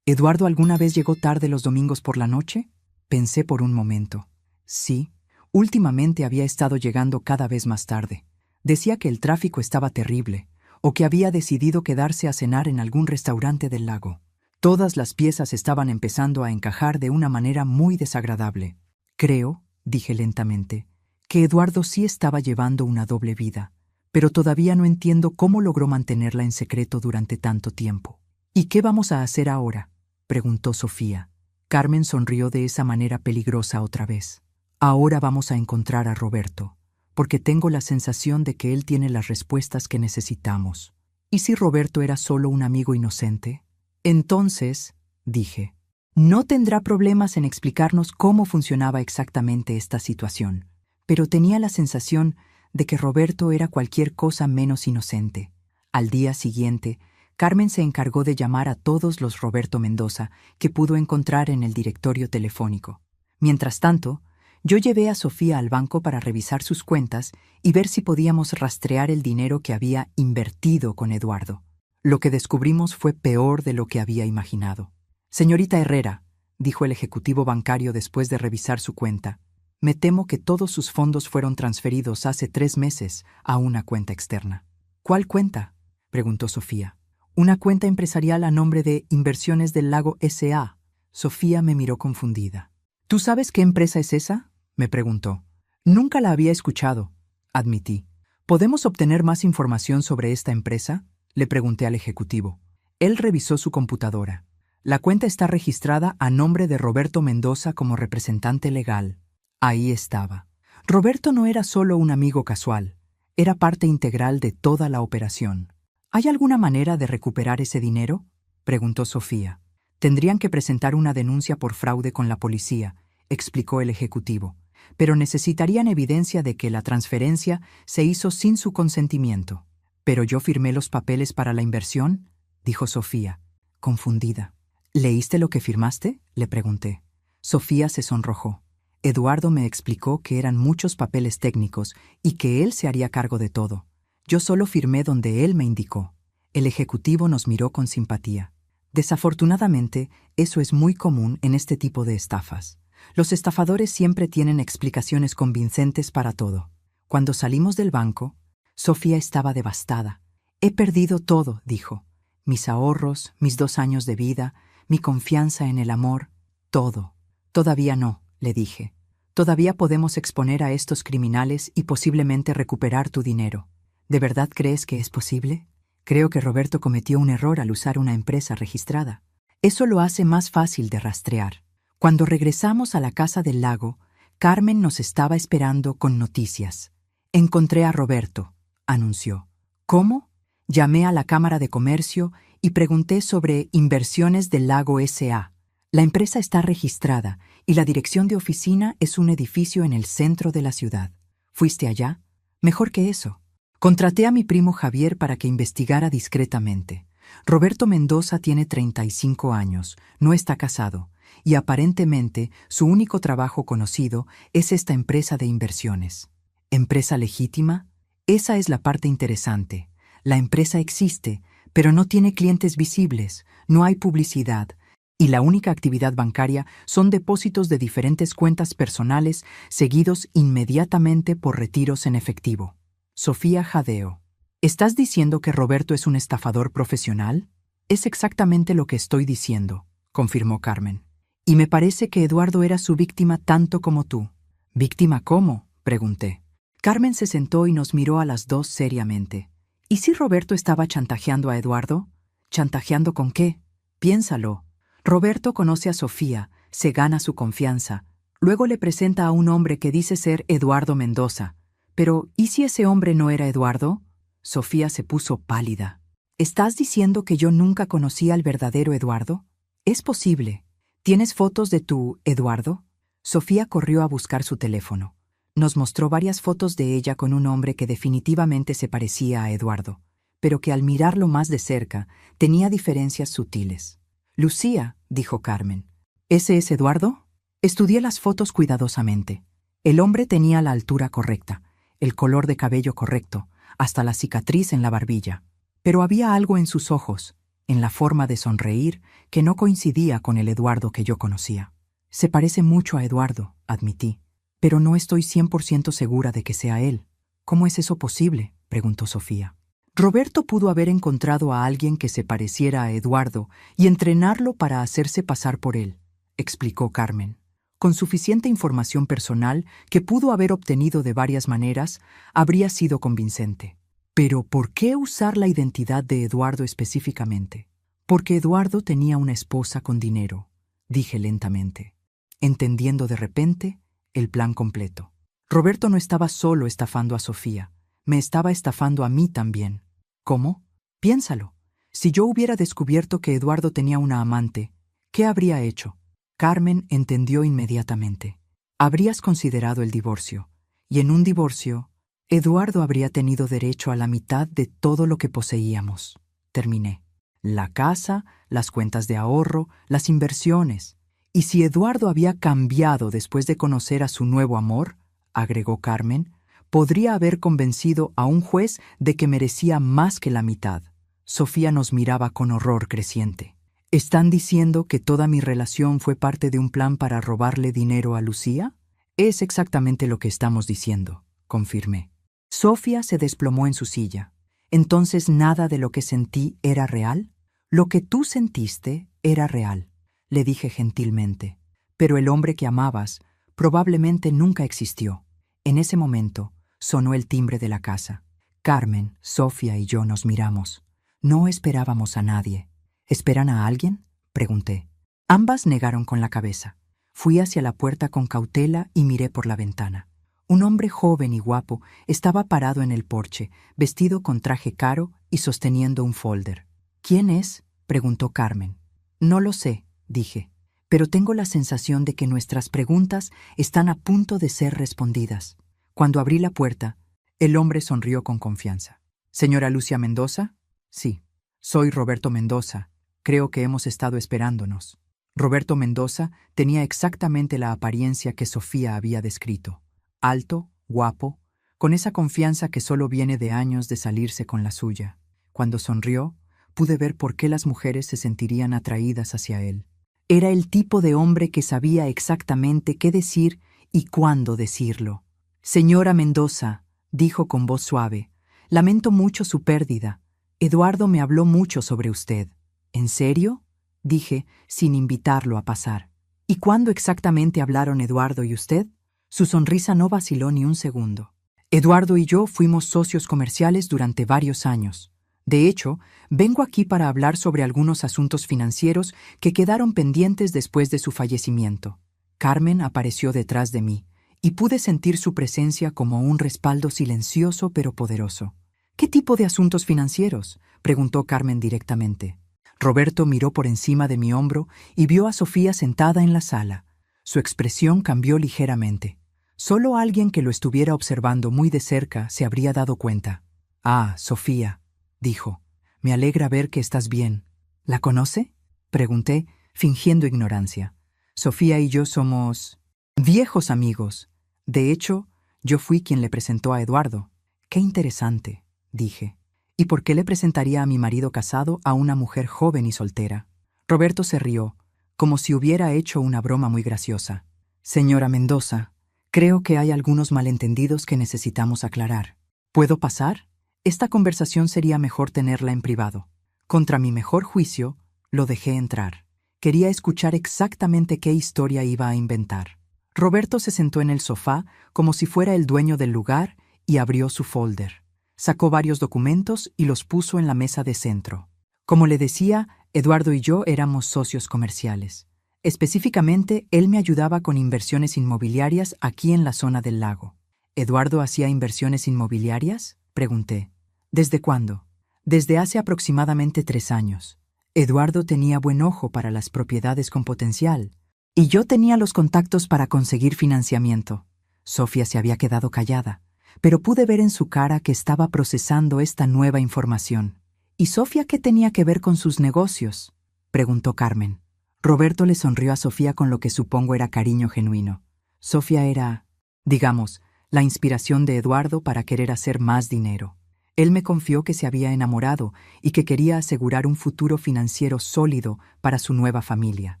«¿Eduardo alguna vez llegó tarde los domingos por la noche?» Pensé por un momento. Sí, últimamente había estado llegando cada vez más tarde. Decía que el tráfico estaba terrible, o que había decidido quedarse a cenar en algún restaurante del lago. Todas las piezas estaban empezando a encajar de una manera muy desagradable. «Creo», dije lentamente, «que Eduardo sí estaba llevando una doble vida, pero todavía no entiendo cómo logró mantenerla en secreto durante tanto tiempo». «¿Y qué vamos a hacer ahora?», preguntó Sofía. Carmen sonrió de esa manera peligrosa otra vez. «Ahora vamos a encontrar a Roberto, porque tengo la sensación de que él tiene las respuestas que necesitamos. ¿Y si Roberto era solo un amigo inocente? Entonces», dije, «no tendrá problemas en explicarnos cómo funcionaba exactamente esta situación». Pero tenía la sensación de que Roberto era cualquier cosa menos inocente. Al día siguiente, Carmen se encargó de llamar a todos los Roberto Mendoza que pudo encontrar en el directorio telefónico. Mientras tanto, yo llevé a Sofía al banco para revisar sus cuentas y ver si podíamos rastrear el dinero que había invertido con Eduardo. Lo que descubrimos fue peor de lo que había imaginado. «Señorita Herrera», dijo el ejecutivo bancario después de revisar su cuenta, Me temo que todos sus fondos fueron transferidos hace 3 meses a una cuenta externa. ¿Cuál cuenta?, preguntó Sofía. Una cuenta empresarial a nombre de Inversiones del Lago S.A. Sofía me miró confundida. ¿Tú sabes qué empresa es esa?, me preguntó. Nunca la había escuchado, admití. ¿Podemos obtener más información sobre esta empresa?, le pregunté al ejecutivo. Él revisó su computadora. La cuenta está registrada a nombre de Roberto Mendoza como representante legal. Ahí estaba. Roberto no era solo un amigo casual, era parte integral de toda la operación. ¿Hay alguna manera de recuperar ese dinero?, preguntó Sofía. Tendrían que presentar una denuncia por fraude con la policía, explicó el ejecutivo, pero necesitarían evidencia de que la transferencia se hizo sin su consentimiento. ¿Pero yo firmé los papeles para la inversión?, dijo Sofía, confundida. ¿Leíste lo que firmaste?, le pregunté. Sofía se sonrojó. Eduardo me explicó que eran muchos papeles técnicos y que él se haría cargo de todo. Yo solo firmé donde él me indicó. El ejecutivo nos miró con simpatía. Desafortunadamente, eso es muy común en este tipo de estafas. Los estafadores siempre tienen explicaciones convincentes para todo. Cuando salimos del banco, Sofía estaba devastada. He perdido todo, dijo. Mis ahorros, mis 2 años de vida, mi confianza en el amor, todo. Todavía no, le dije. Todavía podemos exponer a estos criminales y posiblemente recuperar tu dinero. ¿De verdad crees que es posible? Creo que Roberto cometió un error al usar una empresa registrada. Eso lo hace más fácil de rastrear. Cuando regresamos a la casa del lago, Carmen nos estaba esperando con noticias. Encontré a Roberto, anunció. ¿Cómo? Llamé a la Cámara de Comercio y pregunté sobre Inversiones del Lago S.A. La empresa está registrada y la dirección de oficina es un edificio en el centro de la ciudad. ¿Fuiste allá? Mejor que eso. Contraté a mi primo Javier para que investigara discretamente. Roberto Mendoza tiene 35 años, no está casado, y aparentemente su único trabajo conocido es esta empresa de inversiones. ¿Empresa legítima? Esa es la parte interesante. La empresa existe, pero no tiene clientes visibles, no hay publicidad, y la única actividad bancaria son depósitos de diferentes cuentas personales seguidos inmediatamente por retiros en efectivo. Sofía jadeó. ¿Estás diciendo que Roberto es un estafador profesional? Es exactamente lo que estoy diciendo, confirmó Carmen. Y me parece que Eduardo era su víctima tanto como tú. ¿Víctima cómo?, pregunté. Carmen se sentó y nos miró a las dos seriamente. ¿Y si Roberto estaba chantajeando a Eduardo? ¿Chantajeando con qué? Piénsalo. Roberto conoce a Sofía, se gana su confianza. Luego le presenta a un hombre que dice ser Eduardo Mendoza. Pero, ¿y si ese hombre no era Eduardo? Sofía se puso pálida. ¿Estás diciendo que yo nunca conocí al verdadero Eduardo? Es posible. ¿Tienes fotos de tu Eduardo? Sofía corrió a buscar su teléfono. Nos mostró varias fotos de ella con un hombre que definitivamente se parecía a Eduardo, pero que al mirarlo más de cerca tenía diferencias sutiles. Lucía, dijo Carmen. ¿Ese es Eduardo? Estudié las fotos cuidadosamente. El hombre tenía la altura correcta, el color de cabello correcto, hasta la cicatriz en la barbilla. Pero había algo en sus ojos, en la forma de sonreír, que no coincidía con el Eduardo que yo conocía. Se parece mucho a Eduardo, admití, pero no estoy 100% segura de que sea él. ¿Cómo es eso posible?, preguntó Sofía. Roberto pudo haber encontrado a alguien que se pareciera a Eduardo y entrenarlo para hacerse pasar por él, explicó Carmen. Con suficiente información personal que pudo haber obtenido de varias maneras, habría sido convincente. Pero ¿por qué usar la identidad de Eduardo específicamente? Porque Eduardo tenía una esposa con dinero, dije lentamente, entendiendo de repente el plan completo. Roberto no estaba solo estafando a Sofía, me estaba estafando a mí también. ¿Cómo? Piénsalo. Si yo hubiera descubierto que Eduardo tenía una amante, ¿qué habría hecho? Carmen entendió inmediatamente. Habrías considerado el divorcio, y en un divorcio, Eduardo habría tenido derecho a la mitad de todo lo que poseíamos. Terminé. La casa, las cuentas de ahorro, las inversiones. Y si Eduardo había cambiado después de conocer a su nuevo amor, agregó Carmen, podría haber convencido a un juez de que merecía más que la mitad. Sofía nos miraba con horror creciente. ¿Están diciendo que toda mi relación fue parte de un plan para robarle dinero a Lucía? Es exactamente lo que estamos diciendo, confirmé. Sofía se desplomó en su silla. ¿Entonces nada de lo que sentí era real? Lo que tú sentiste era real, le dije gentilmente. Pero el hombre que amabas probablemente nunca existió. En ese momento sonó el timbre de la casa. Carmen, Sofía y yo nos miramos. No esperábamos a nadie. ¿Esperan a alguien?, pregunté. Ambas negaron con la cabeza. Fui hacia la puerta con cautela y miré por la ventana. Un hombre joven y guapo estaba parado en el porche, vestido con traje caro y sosteniendo un folder. ¿Quién es?, preguntó Carmen. No lo sé, dije, pero tengo la sensación de que nuestras preguntas están a punto de ser respondidas. Cuando abrí la puerta, el hombre sonrió con confianza. ¿Señora Lucia Mendoza? Sí, soy Roberto Mendoza. Creo que hemos estado esperándonos. Roberto Mendoza tenía exactamente la apariencia que Sofía había descrito. Alto, guapo, con esa confianza que solo viene de años de salirse con la suya. Cuando sonrió, pude ver por qué las mujeres se sentirían atraídas hacia él. Era el tipo de hombre que sabía exactamente qué decir y cuándo decirlo. Señora Mendoza, dijo con voz suave, lamento mucho su pérdida. Eduardo me habló mucho sobre usted. ¿En serio?, dije, sin invitarlo a pasar. ¿Y cuándo exactamente hablaron Eduardo y usted? Su sonrisa no vaciló ni un segundo. Eduardo y yo fuimos socios comerciales durante varios años. De hecho, vengo aquí para hablar sobre algunos asuntos financieros que quedaron pendientes después de su fallecimiento. Carmen apareció detrás de mí, y pude sentir su presencia como un respaldo silencioso pero poderoso. ¿Qué tipo de asuntos financieros?, preguntó Carmen directamente. Roberto miró por encima de mi hombro y vio a Sofía sentada en la sala. Su expresión cambió ligeramente. Solo alguien que lo estuviera observando muy de cerca se habría dado cuenta. «Ah, Sofía», dijo, «me alegra ver que estás bien». «¿La conoce?», pregunté, fingiendo ignorancia. Sofía y yo somos viejos amigos. De hecho, yo fui quien le presentó a Eduardo. «Qué interesante», dije. «¿Y por qué le presentaría a mi marido casado a una mujer joven y soltera?». Roberto se rió, como si hubiera hecho una broma muy graciosa. «Señora Mendoza, creo que hay algunos malentendidos que necesitamos aclarar. ¿Puedo pasar? Esta conversación sería mejor tenerla en privado». Contra mi mejor juicio, lo dejé entrar. Quería escuchar exactamente qué historia iba a inventar. Roberto se sentó en el sofá como si fuera el dueño del lugar y abrió su folder. Sacó varios documentos y los puso en la mesa de centro. Como le decía, Eduardo y yo éramos socios comerciales. Específicamente, él me ayudaba con inversiones inmobiliarias aquí en la zona del lago. ¿Eduardo hacía inversiones inmobiliarias?, pregunté. ¿Desde cuándo? Desde hace aproximadamente 3 años. Eduardo tenía buen ojo para las propiedades con potencial, y yo tenía los contactos para conseguir financiamiento. Sofía se había quedado callada, pero pude ver en su cara que estaba procesando esta nueva información. ¿Y Sofía qué tenía que ver con sus negocios?, preguntó Carmen. Roberto le sonrió a Sofía con lo que supongo era cariño genuino. Sofía era, digamos, la inspiración de Eduardo para querer hacer más dinero. Él me confió que se había enamorado y que quería asegurar un futuro financiero sólido para su nueva familia.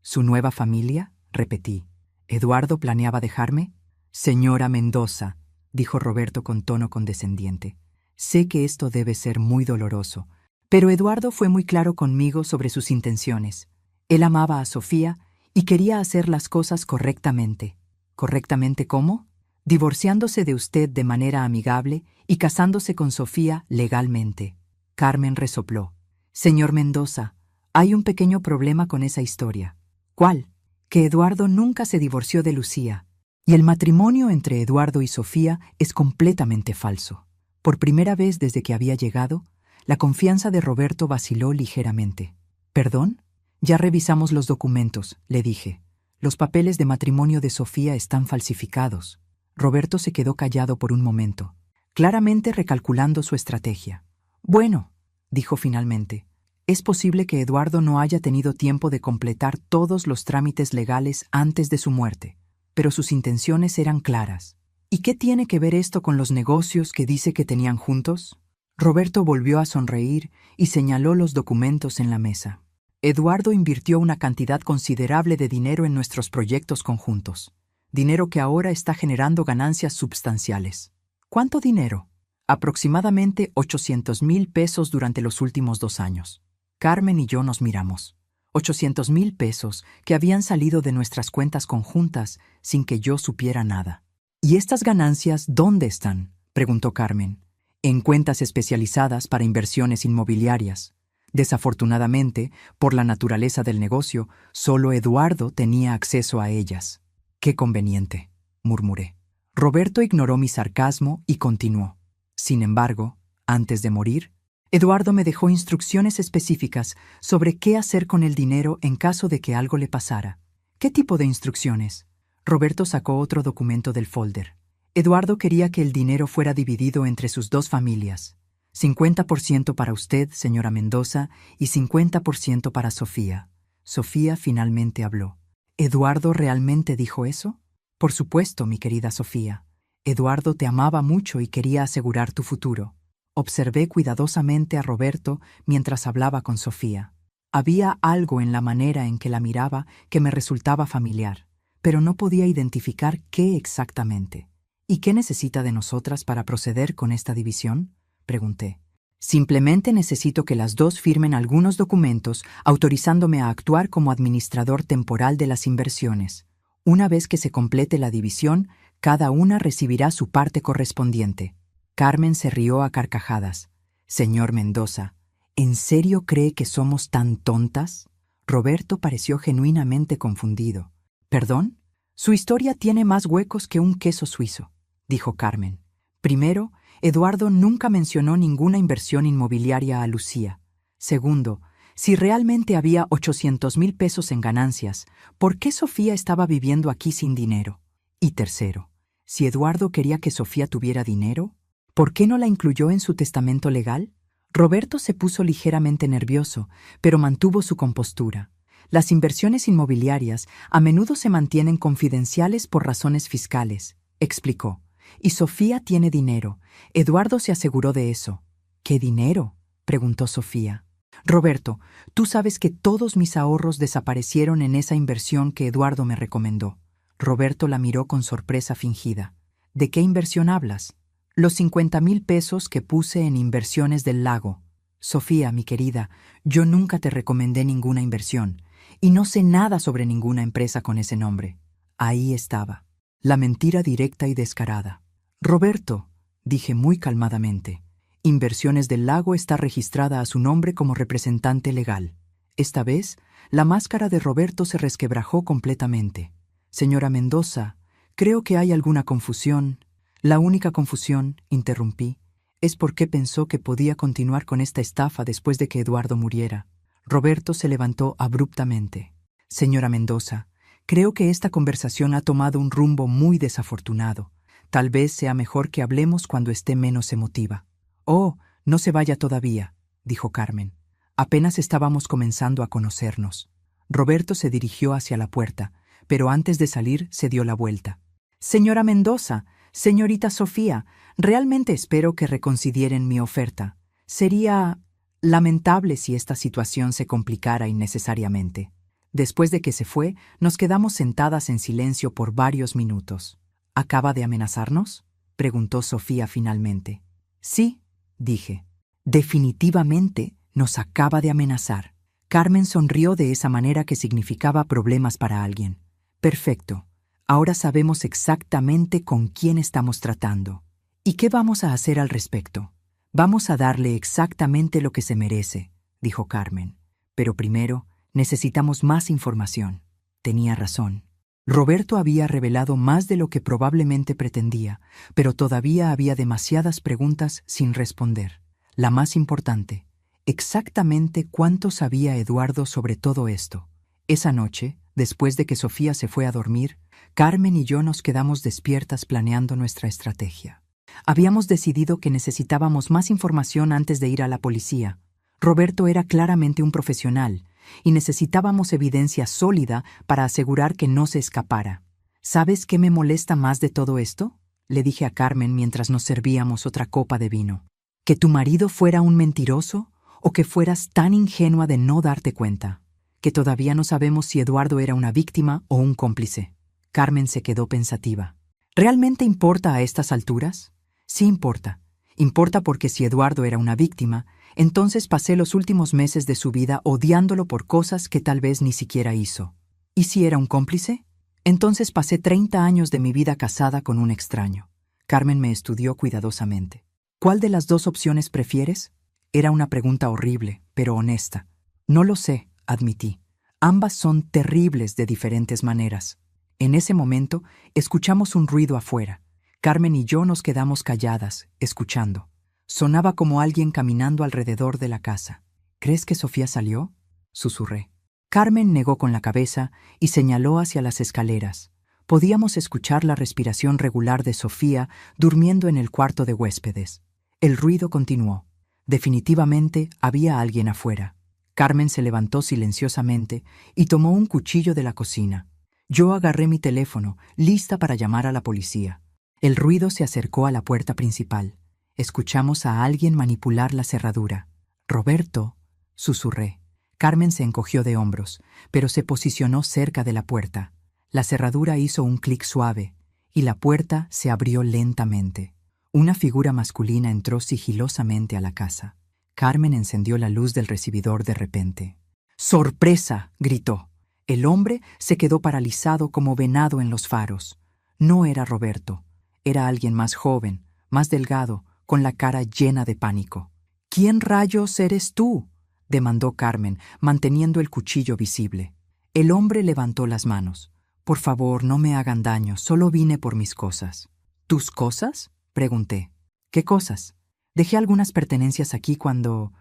¿Su nueva familia?, repetí. ¿Eduardo planeaba dejarme? Señora Mendoza, dijo Roberto con tono condescendiente. Sé que esto debe ser muy doloroso, pero Eduardo fue muy claro conmigo sobre sus intenciones. Él amaba a Sofía y quería hacer las cosas correctamente. ¿Correctamente cómo? Divorciándose de usted de manera amigable y casándose con Sofía legalmente. Carmen resopló. Señor Mendoza, hay un pequeño problema con esa historia. ¿Cuál? Que Eduardo nunca se divorció de Lucía. Y el matrimonio entre Eduardo y Sofía es completamente falso. Por primera vez desde que había llegado, la confianza de Roberto vaciló ligeramente. ¿Perdón? Ya revisamos los documentos, le dije. Los papeles de matrimonio de Sofía están falsificados. Roberto se quedó callado por un momento, claramente recalculando su estrategia. Bueno, dijo finalmente, es posible que Eduardo no haya tenido tiempo de completar todos los trámites legales antes de su muerte, pero sus intenciones eran claras. ¿Y qué tiene que ver esto con los negocios que dice que tenían juntos? Roberto volvió a sonreír y señaló los documentos en la mesa. Eduardo invirtió una cantidad considerable de dinero en nuestros proyectos conjuntos. dinero que ahora está generando ganancias substanciales. ¿Cuánto dinero? Aproximadamente 800,000 pesos durante los últimos 2 años. Carmen y yo nos miramos. 800,000 pesos que habían salido de nuestras cuentas conjuntas sin que yo supiera nada. ¿Y estas ganancias dónde están?, preguntó Carmen. En cuentas especializadas para inversiones inmobiliarias. Desafortunadamente, por la naturaleza del negocio, solo Eduardo tenía acceso a ellas. «Qué conveniente», murmuré. Roberto ignoró mi sarcasmo y continuó. Sin embargo, antes de morir, Eduardo me dejó instrucciones específicas sobre qué hacer con el dinero en caso de que algo le pasara. ¿Qué tipo de instrucciones? Roberto sacó otro documento del folder. Eduardo quería que el dinero fuera dividido entre sus 2 familias. 50% para usted, señora Mendoza, y 50% para Sofía. Sofía finalmente habló. ¿Eduardo realmente dijo eso? Por supuesto, mi querida Sofía. Eduardo te amaba mucho y quería asegurar tu futuro. Observé cuidadosamente a Roberto mientras hablaba con Sofía. Había algo en la manera en que la miraba que me resultaba familiar, pero no podía identificar qué exactamente. ¿Y qué necesita de nosotras para proceder con esta división?, pregunté. Simplemente necesito que las 2 firmen algunos documentos autorizándome a actuar como administrador temporal de las inversiones. Una vez que se complete la división, cada una recibirá su parte correspondiente. Carmen se rió a carcajadas. Señor Mendoza, ¿en serio cree que somos tan tontas? Roberto pareció genuinamente confundido. ¿Perdón? Su historia tiene más huecos que un queso suizo, dijo Carmen. Primero, Eduardo nunca mencionó ninguna inversión inmobiliaria a Lucía. Segundo, si realmente había 800,000 pesos en ganancias, ¿por qué Sofía estaba viviendo aquí sin dinero? Y tercero, si Eduardo quería que Sofía tuviera dinero, ¿por qué no la incluyó en su testamento legal? Roberto se puso ligeramente nervioso, pero mantuvo su compostura. Las inversiones inmobiliarias a menudo se mantienen confidenciales por razones fiscales, explicó. Y Sofía tiene dinero. Eduardo se aseguró de eso. ¿Qué dinero?, preguntó Sofía. Roberto, tú sabes que todos mis ahorros desaparecieron en esa inversión que Eduardo me recomendó. Roberto la miró con sorpresa fingida. ¿De qué inversión hablas? Los 50,000 pesos que puse en Inversiones del Lago. Sofía, mi querida, yo nunca te recomendé ninguna inversión, y no sé nada sobre ninguna empresa con ese nombre. Ahí estaba, la mentira directa y descarada. Roberto, dije muy calmadamente, Inversiones del Lago está registrada a su nombre como representante legal. Esta vez, la máscara de Roberto se resquebrajó completamente. Señora Mendoza, creo que hay alguna confusión. La única confusión, interrumpí, es por qué pensó que podía continuar con esta estafa después de que Eduardo muriera. Roberto se levantó abruptamente. Señora Mendoza, creo que esta conversación ha tomado un rumbo muy desafortunado. Tal vez sea mejor que hablemos cuando esté menos emotiva. Oh, no se vaya todavía, dijo Carmen. Apenas estábamos comenzando a conocernos. Roberto se dirigió hacia la puerta, pero antes de salir se dio la vuelta. Señora Mendoza, señorita Sofía, realmente espero que reconsideren mi oferta. Sería lamentable si esta situación se complicara innecesariamente. Después de que se fue, nos quedamos sentadas en silencio por varios minutos. ¿Acaba de amenazarnos?, preguntó Sofía finalmente. Sí, dije. Definitivamente nos acaba de amenazar. Carmen sonrió de esa manera que significaba problemas para alguien. Perfecto. Ahora sabemos exactamente con quién estamos tratando. ¿Y qué vamos a hacer al respecto? Vamos a darle exactamente lo que se merece, dijo Carmen. Pero primero, necesitamos más información. Tenía razón. Roberto había revelado más de lo que probablemente pretendía, pero todavía había demasiadas preguntas sin responder. La más importante, exactamente cuánto sabía Eduardo sobre todo esto. Esa noche, después de que Sofía se fue a dormir, Carmen y yo nos quedamos despiertas planeando nuestra estrategia. Habíamos decidido que necesitábamos más información antes de ir a la policía. Roberto era claramente un profesional, y necesitábamos evidencia sólida para asegurar que no se escapara. ¿Sabes qué me molesta más de todo esto?, le dije a Carmen mientras nos servíamos otra copa de vino. ¿Que tu marido fuera un mentiroso o que fueras tan ingenua de no darte cuenta? Que todavía no sabemos si Eduardo era una víctima o un cómplice. Carmen se quedó pensativa. ¿Realmente importa a estas alturas? Sí importa. Importa porque si Eduardo era una víctima, entonces pasé los últimos meses de su vida odiándolo por cosas que tal vez ni siquiera hizo. ¿Y si era un cómplice? Entonces pasé 30 años de mi vida casada con un extraño. Carmen me estudió cuidadosamente. ¿Cuál de las dos opciones prefieres? Era una pregunta horrible, pero honesta. No lo sé, admití. Ambas son terribles de diferentes maneras. En ese momento, escuchamos un ruido afuera. Carmen y yo nos quedamos calladas, escuchando. Sonaba como alguien caminando alrededor de la casa. ¿Crees que Sofía salió?, susurré. Carmen negó con la cabeza y señaló hacia las escaleras. Podíamos escuchar la respiración regular de Sofía durmiendo en el cuarto de huéspedes. El ruido continuó. Definitivamente había alguien afuera. Carmen se levantó silenciosamente y tomó un cuchillo de la cocina. Yo agarré mi teléfono, lista para llamar a la policía. El ruido se acercó a la puerta principal. Escuchamos a alguien manipular la cerradura. «Roberto», susurré. Carmen se encogió de hombros, pero se posicionó cerca de la puerta. La cerradura hizo un clic suave, y la puerta se abrió lentamente. Una figura masculina entró sigilosamente a la casa. Carmen encendió la luz del recibidor de repente. «¡Sorpresa!», gritó. El hombre se quedó paralizado como venado en los faros. No era Roberto. Era alguien más joven, más delgado, con la cara llena de pánico. «¿Quién rayos eres tú?», demandó Carmen, manteniendo el cuchillo visible. El hombre levantó las manos. «Por favor, no me hagan daño, solo vine por mis cosas». «¿Tus cosas?», pregunté. «¿Qué cosas? Dejé algunas pertenencias aquí cuando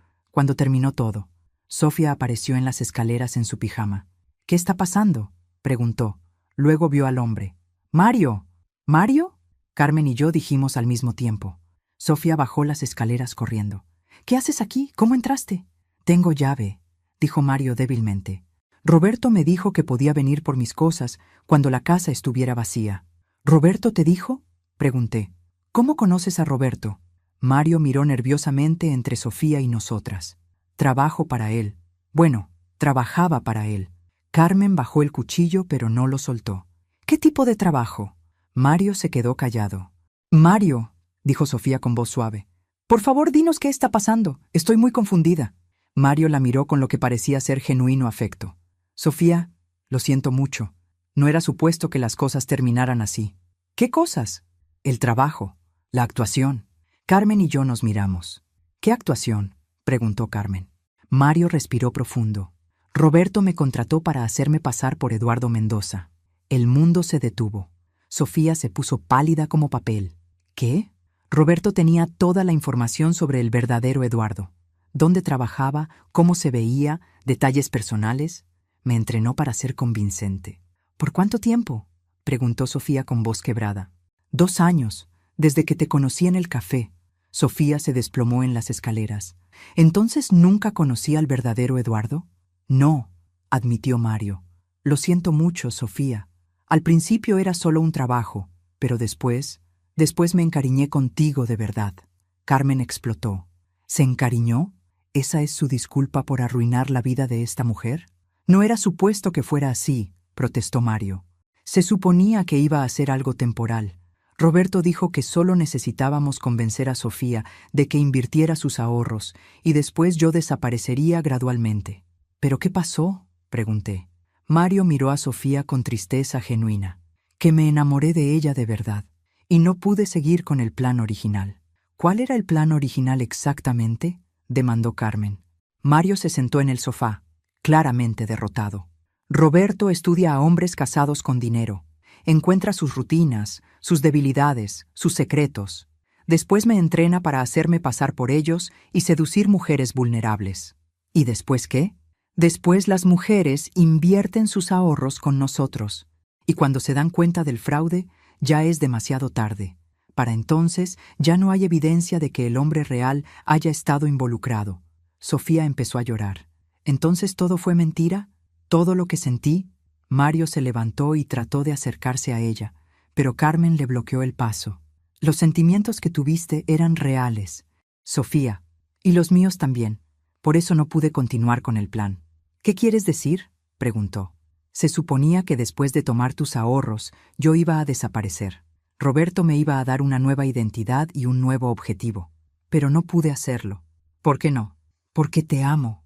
terminó todo». Sofía apareció en las escaleras en su pijama. «¿Qué está pasando?», preguntó. Luego vio al hombre. «¡Mario! ¿Mario?», Carmen y yo dijimos al mismo tiempo. Sofía bajó las escaleras corriendo. «¿Qué haces aquí? ¿Cómo entraste?». «Tengo llave», dijo Mario débilmente. «Roberto me dijo que podía venir por mis cosas cuando la casa estuviera vacía». «¿Roberto te dijo?», pregunté. «¿Cómo conoces a Roberto?». Mario miró nerviosamente entre Sofía y nosotras. «Trabajo para él». Bueno, trabajaba para él. Carmen bajó el cuchillo pero no lo soltó. «¿Qué tipo de trabajo?». Mario se quedó callado. «Mario», dijo Sofía con voz suave. «Por favor, dinos qué está pasando. Estoy muy confundida». Mario la miró con lo que parecía ser genuino afecto. «Sofía, lo siento mucho. No era supuesto que las cosas terminaran así». «¿Qué cosas?». «El trabajo, la actuación». Carmen y yo nos miramos. «¿Qué actuación?», preguntó Carmen. Mario respiró profundo. «Roberto me contrató para hacerme pasar por Eduardo Mendoza». El mundo se detuvo. Sofía se puso pálida como papel. ¿Qué? Roberto tenía toda la información sobre el verdadero Eduardo. Dónde trabajaba, cómo se veía, detalles personales. Me entrenó para ser convincente. ¿Por cuánto tiempo?, preguntó Sofía con voz quebrada. 2 años, desde que te conocí en el café. Sofía se desplomó en las escaleras. ¿Entonces nunca conocí al verdadero Eduardo? No, admitió Mario. Lo siento mucho, Sofía. Al principio era solo un trabajo, pero después me encariñé contigo de verdad. Carmen explotó. ¿Se encariñó? ¿Esa es su disculpa por arruinar la vida de esta mujer? No era supuesto que fuera así, protestó Mario. Se suponía que iba a ser algo temporal. Roberto dijo que solo necesitábamos convencer a Sofía de que invirtiera sus ahorros y después yo desaparecería gradualmente. ¿Pero qué pasó?, pregunté. Mario miró a Sofía con tristeza genuina. Que me enamoré de ella de verdad y no pude seguir con el plan original. ¿Cuál era el plan original exactamente?, demandó Carmen. Mario se sentó en el sofá, claramente derrotado. Roberto estudia a hombres casados con dinero. Encuentra sus rutinas, sus debilidades, sus secretos. Después me entrena para hacerme pasar por ellos y seducir mujeres vulnerables. ¿Y después qué? Después las mujeres invierten sus ahorros con nosotros. Y cuando se dan cuenta del fraude, ya es demasiado tarde. Para entonces ya no hay evidencia de que el hombre real haya estado involucrado. Sofía empezó a llorar. ¿Entonces todo fue mentira? ¿Todo lo que sentí? Mario se levantó y trató de acercarse a ella, pero Carmen le bloqueó el paso. Los sentimientos que tuviste eran reales, Sofía, y los míos también. Por eso no pude continuar con el plan. ¿Qué quieres decir?, preguntó. Se suponía que después de tomar tus ahorros, yo iba a desaparecer. Roberto me iba a dar una nueva identidad y un nuevo objetivo. Pero no pude hacerlo. ¿Por qué no? Porque te amo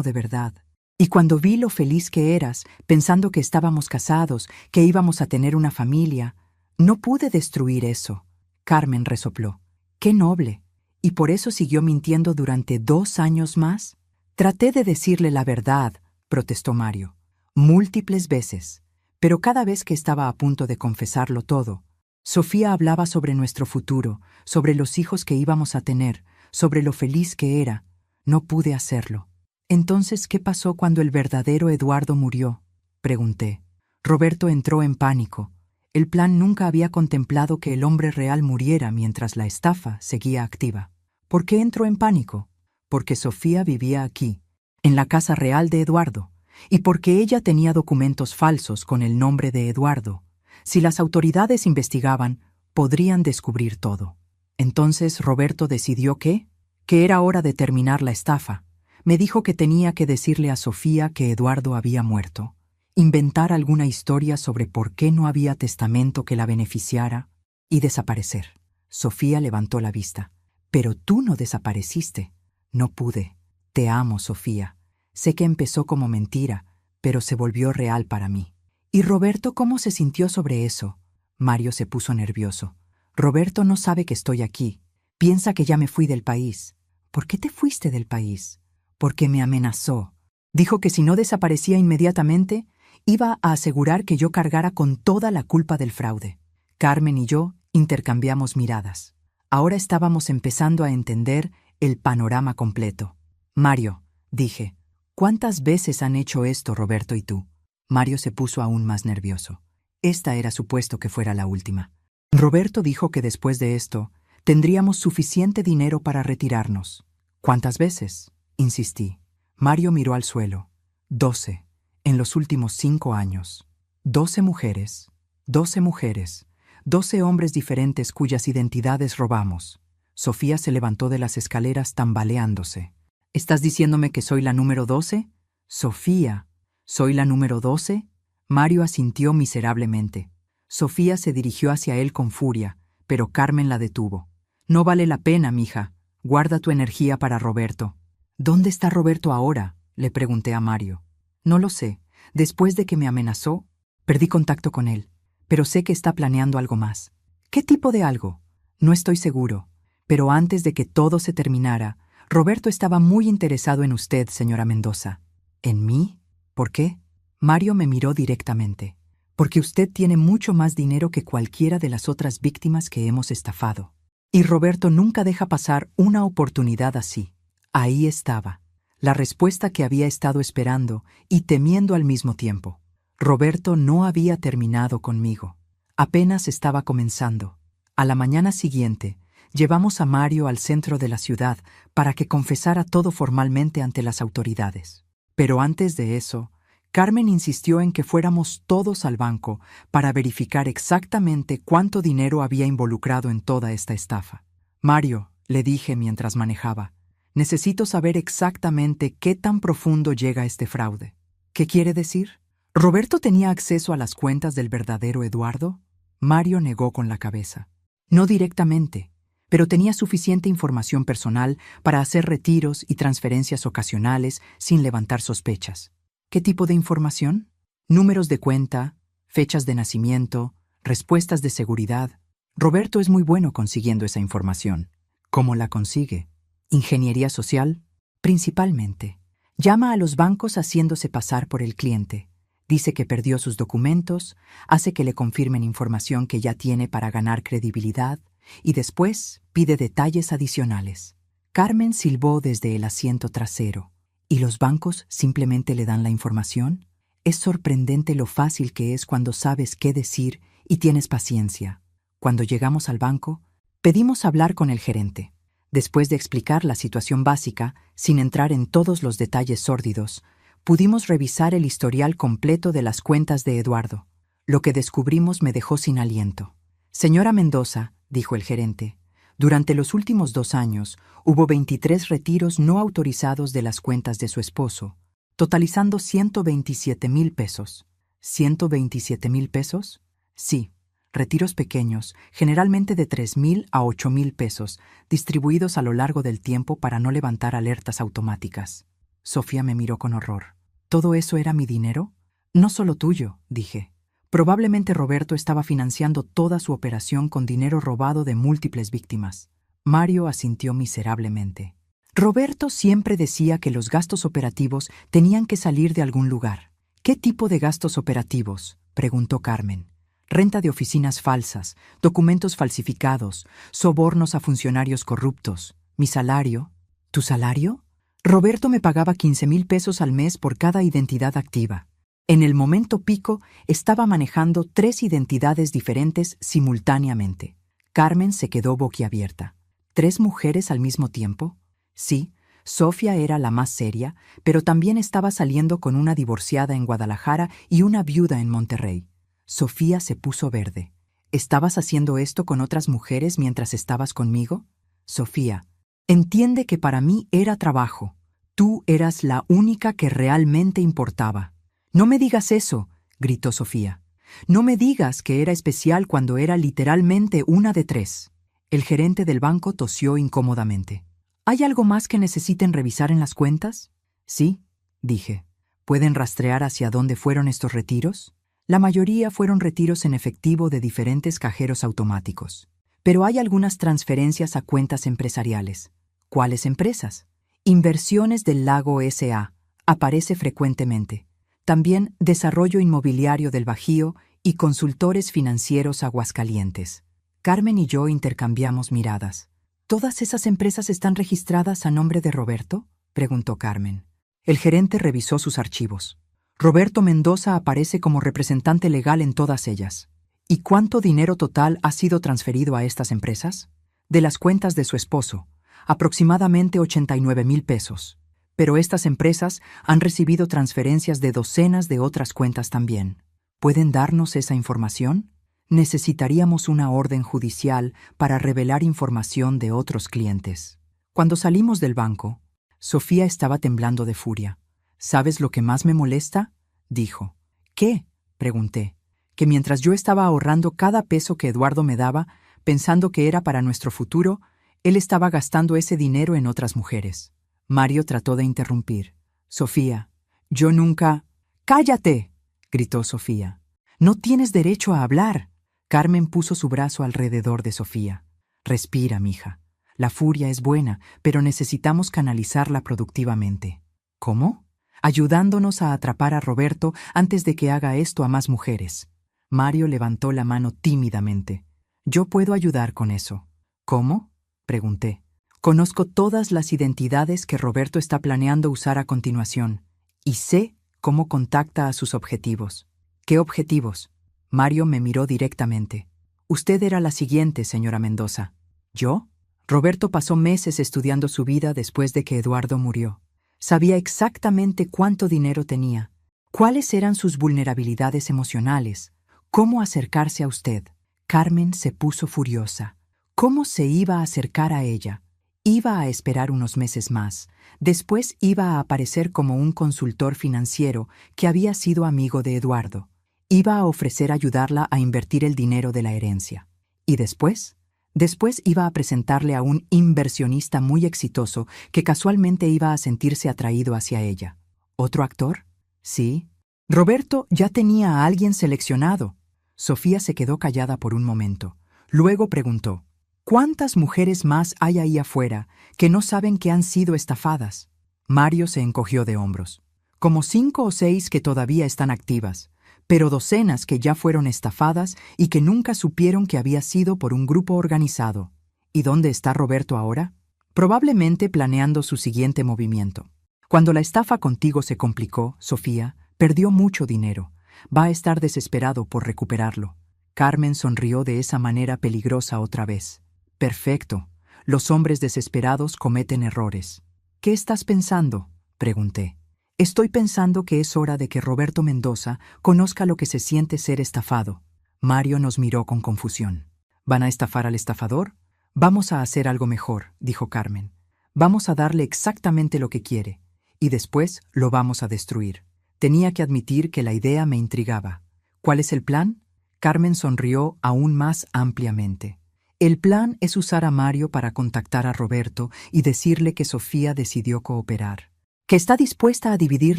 de verdad. Y cuando vi lo feliz que eras, pensando que estábamos casados, que íbamos a tener una familia, no pude destruir eso. Carmen resopló. ¡Qué noble! ¿Y por eso siguió mintiendo durante 2 años más? Traté de decirle la verdad, protestó Mario, múltiples veces, pero cada vez que estaba a punto de confesarlo todo, Sofía hablaba sobre nuestro futuro, sobre los hijos que íbamos a tener, sobre lo feliz que era. No pude hacerlo. Entonces, ¿qué pasó cuando el verdadero Eduardo murió?, pregunté. Roberto entró en pánico. El plan nunca había contemplado que el hombre real muriera mientras la estafa seguía activa. ¿Por qué entró en pánico? Porque Sofía vivía aquí, en la casa real de Eduardo, y porque ella tenía documentos falsos con el nombre de Eduardo. Si las autoridades investigaban, podrían descubrir todo. Entonces Roberto decidió que era hora de terminar la estafa. Me dijo que tenía que decirle a Sofía que Eduardo había muerto, inventar alguna historia sobre por qué no había testamento que la beneficiara y desaparecer. Sofía levantó la vista. Pero tú no desapareciste. No pude. Te amo, Sofía. Sé que empezó como mentira, pero se volvió real para mí. ¿Y Roberto cómo se sintió sobre eso? Mario se puso nervioso. Roberto no sabe que estoy aquí. Piensa que ya me fui del país. ¿Por qué te fuiste del país? Porque me amenazó. Dijo que si no desaparecía inmediatamente, iba a asegurar que yo cargara con toda la culpa del fraude. Carmen y yo intercambiamos miradas. Ahora estábamos empezando a entender el panorama completo. Mario, dije, ¿cuántas veces han hecho esto Roberto y tú? Mario se puso aún más nervioso. Esta era supuesto que fuera la última. Roberto dijo que después de esto, tendríamos suficiente dinero para retirarnos. ¿Cuántas veces?, insistí. Mario miró al suelo. 12, en los últimos 5 años. 12 mujeres. 12 mujeres. 12 hombres diferentes cuyas identidades robamos. Sofía se levantó de las escaleras tambaleándose. ¿Estás diciéndome que soy la número 12? Sofía, ¿soy la número 12? Mario asintió miserablemente. Sofía se dirigió hacia él con furia, pero Carmen la detuvo. No vale la pena, mija. Guarda tu energía para Roberto. ¿Dónde está Roberto ahora?, le pregunté a Mario. No lo sé. Después de que me amenazó, perdí contacto con él. Pero sé que está planeando algo más. ¿Qué tipo de algo? No estoy seguro. Pero antes de que todo se terminara, Roberto estaba muy interesado en usted, señora Mendoza. ¿En mí? ¿Por qué? Mario me miró directamente. Porque usted tiene mucho más dinero que cualquiera de las otras víctimas que hemos estafado. Y Roberto nunca deja pasar una oportunidad así. Ahí estaba, la respuesta que había estado esperando y temiendo al mismo tiempo. Roberto no había terminado conmigo. Apenas estaba comenzando. A la mañana siguiente, llevamos a Mario al centro de la ciudad para que confesara todo formalmente ante las autoridades. Pero antes de eso, Carmen insistió en que fuéramos todos al banco para verificar exactamente cuánto dinero había involucrado en toda esta estafa. Mario, le dije mientras manejaba, necesito saber exactamente qué tan profundo llega este fraude. ¿Qué quiere decir? ¿Roberto tenía acceso a las cuentas del verdadero Eduardo? Mario negó con la cabeza. No directamente, pero tenía suficiente información personal para hacer retiros y transferencias ocasionales sin levantar sospechas. ¿Qué tipo de información? Números de cuenta, fechas de nacimiento, respuestas de seguridad. Roberto es muy bueno consiguiendo esa información. ¿Cómo la consigue? ¿Ingeniería social? Principalmente. Llama a los bancos haciéndose pasar por el cliente. Dice que perdió sus documentos, hace que le confirmen información que ya tiene para ganar credibilidad y después pide detalles adicionales. Carmen silbó desde el asiento trasero. ¿Y los bancos simplemente le dan la información? Es sorprendente lo fácil que es cuando sabes qué decir y tienes paciencia. Cuando llegamos al banco, pedimos hablar con el gerente. Después de explicar la situación básica, sin entrar en todos los detalles sórdidos, pudimos revisar el historial completo de las cuentas de Eduardo. Lo que descubrimos me dejó sin aliento. Señora Mendoza, dijo el gerente, durante los últimos 2 años hubo 23 retiros no autorizados de las cuentas de su esposo, totalizando 127,000 pesos. ¿127,000 pesos? Sí, retiros pequeños, generalmente de 3,000 a 8,000 pesos, distribuidos a lo largo del tiempo para no levantar alertas automáticas. Sofía me miró con horror. ¿Todo eso era mi dinero? No solo tuyo, dije. Probablemente Roberto estaba financiando toda su operación con dinero robado de múltiples víctimas. Mario asintió miserablemente. Roberto siempre decía que los gastos operativos tenían que salir de algún lugar. ¿Qué tipo de gastos operativos?, preguntó Carmen. Renta de oficinas falsas, documentos falsificados, sobornos a funcionarios corruptos. ¿Mi salario? ¿Tu salario? Roberto me pagaba 15,000 pesos al mes por cada identidad activa. En el momento pico, estaba manejando 3 identidades diferentes simultáneamente. Carmen se quedó boquiabierta. ¿3 mujeres al mismo tiempo? Sí, Sofía era la más seria, pero también estaba saliendo con una divorciada en Guadalajara y una viuda en Monterrey. Sofía se puso verde. ¿Estabas haciendo esto con otras mujeres mientras estabas conmigo? Sofía, entiende que para mí era trabajo. Tú eras la única que realmente importaba. No me digas eso, gritó Sofía. No me digas que era especial cuando era literalmente una de 3. El gerente del banco tosió incómodamente. ¿Hay algo más que necesiten revisar en las cuentas? Sí, dije. ¿Pueden rastrear hacia dónde fueron estos retiros? La mayoría fueron retiros en efectivo de diferentes cajeros automáticos. Pero hay algunas transferencias a cuentas empresariales. ¿Cuáles empresas? Inversiones del Lago S.A. Aparece frecuentemente. También Desarrollo Inmobiliario del Bajío y Consultores Financieros Aguascalientes. Carmen y yo intercambiamos miradas. ¿Todas esas empresas están registradas a nombre de Roberto?, preguntó Carmen. El gerente revisó sus archivos. Roberto Mendoza aparece como representante legal en todas ellas. ¿Y cuánto dinero total ha sido transferido a estas empresas? De las cuentas de su esposo, aproximadamente 89,000 pesos. Pero estas empresas han recibido transferencias de docenas de otras cuentas también. ¿Pueden darnos esa información? Necesitaríamos una orden judicial para revelar información de otros clientes. Cuando salimos del banco, Sofía estaba temblando de furia. ¿Sabes lo que más me molesta?, dijo. ¿Qué?, pregunté. Que mientras yo estaba ahorrando cada peso que Eduardo me daba, pensando que era para nuestro futuro, él estaba gastando ese dinero en otras mujeres. Mario trató de interrumpir. Sofía, yo nunca... ¡Cállate!, gritó Sofía. No tienes derecho a hablar. Carmen puso su brazo alrededor de Sofía. Respira, mija. La furia es buena, pero necesitamos canalizarla productivamente. ¿Cómo? Ayudándonos a atrapar a Roberto antes de que haga esto a más mujeres. Mario levantó la mano tímidamente. Yo puedo ayudar con eso. ¿Cómo?, pregunté. Conozco todas las identidades que Roberto está planeando usar a continuación, y sé cómo contacta a sus objetivos. ¿Qué objetivos? Mario me miró directamente. Usted era la siguiente, señora Mendoza. ¿Yo? Roberto pasó meses estudiando su vida después de que Eduardo murió. Sabía exactamente cuánto dinero tenía, cuáles eran sus vulnerabilidades emocionales, cómo acercarse a usted. Carmen se puso furiosa. ¿Cómo se iba a acercar a ella? Iba a esperar unos meses más. Después iba a aparecer como un consultor financiero que había sido amigo de Eduardo. Iba a ofrecer ayudarla a invertir el dinero de la herencia. ¿Y después? Después iba a presentarle a un inversionista muy exitoso que casualmente iba a sentirse atraído hacia ella. ¿Otro actor? Sí. Roberto ya tenía a alguien seleccionado. Sofía se quedó callada por un momento. Luego preguntó, ¿cuántas mujeres más hay ahí afuera que no saben que han sido estafadas? Mario se encogió de hombros. Como 5 o 6 que todavía están activas, pero docenas que ya fueron estafadas y que nunca supieron que había sido por un grupo organizado. ¿Y dónde está Roberto ahora? Probablemente planeando su siguiente movimiento. Cuando la estafa contigo se complicó, Sofía, perdió mucho dinero. Va a estar desesperado por recuperarlo. Carmen sonrió de esa manera peligrosa otra vez. Perfecto. Los hombres desesperados cometen errores. ¿Qué estás pensando?, pregunté. Estoy pensando que es hora de que Roberto Mendoza conozca lo que se siente ser estafado. Mario nos miró con confusión. ¿Van a estafar al estafador? Vamos a hacer algo mejor, dijo Carmen. Vamos a darle exactamente lo que quiere. y después lo vamos a destruir. Tenía que admitir que la idea me intrigaba. ¿Cuál es el plan? Carmen sonrió aún más ampliamente. El plan es usar a Mario para contactar a Roberto y decirle que Sofía decidió cooperar, que está dispuesta a dividir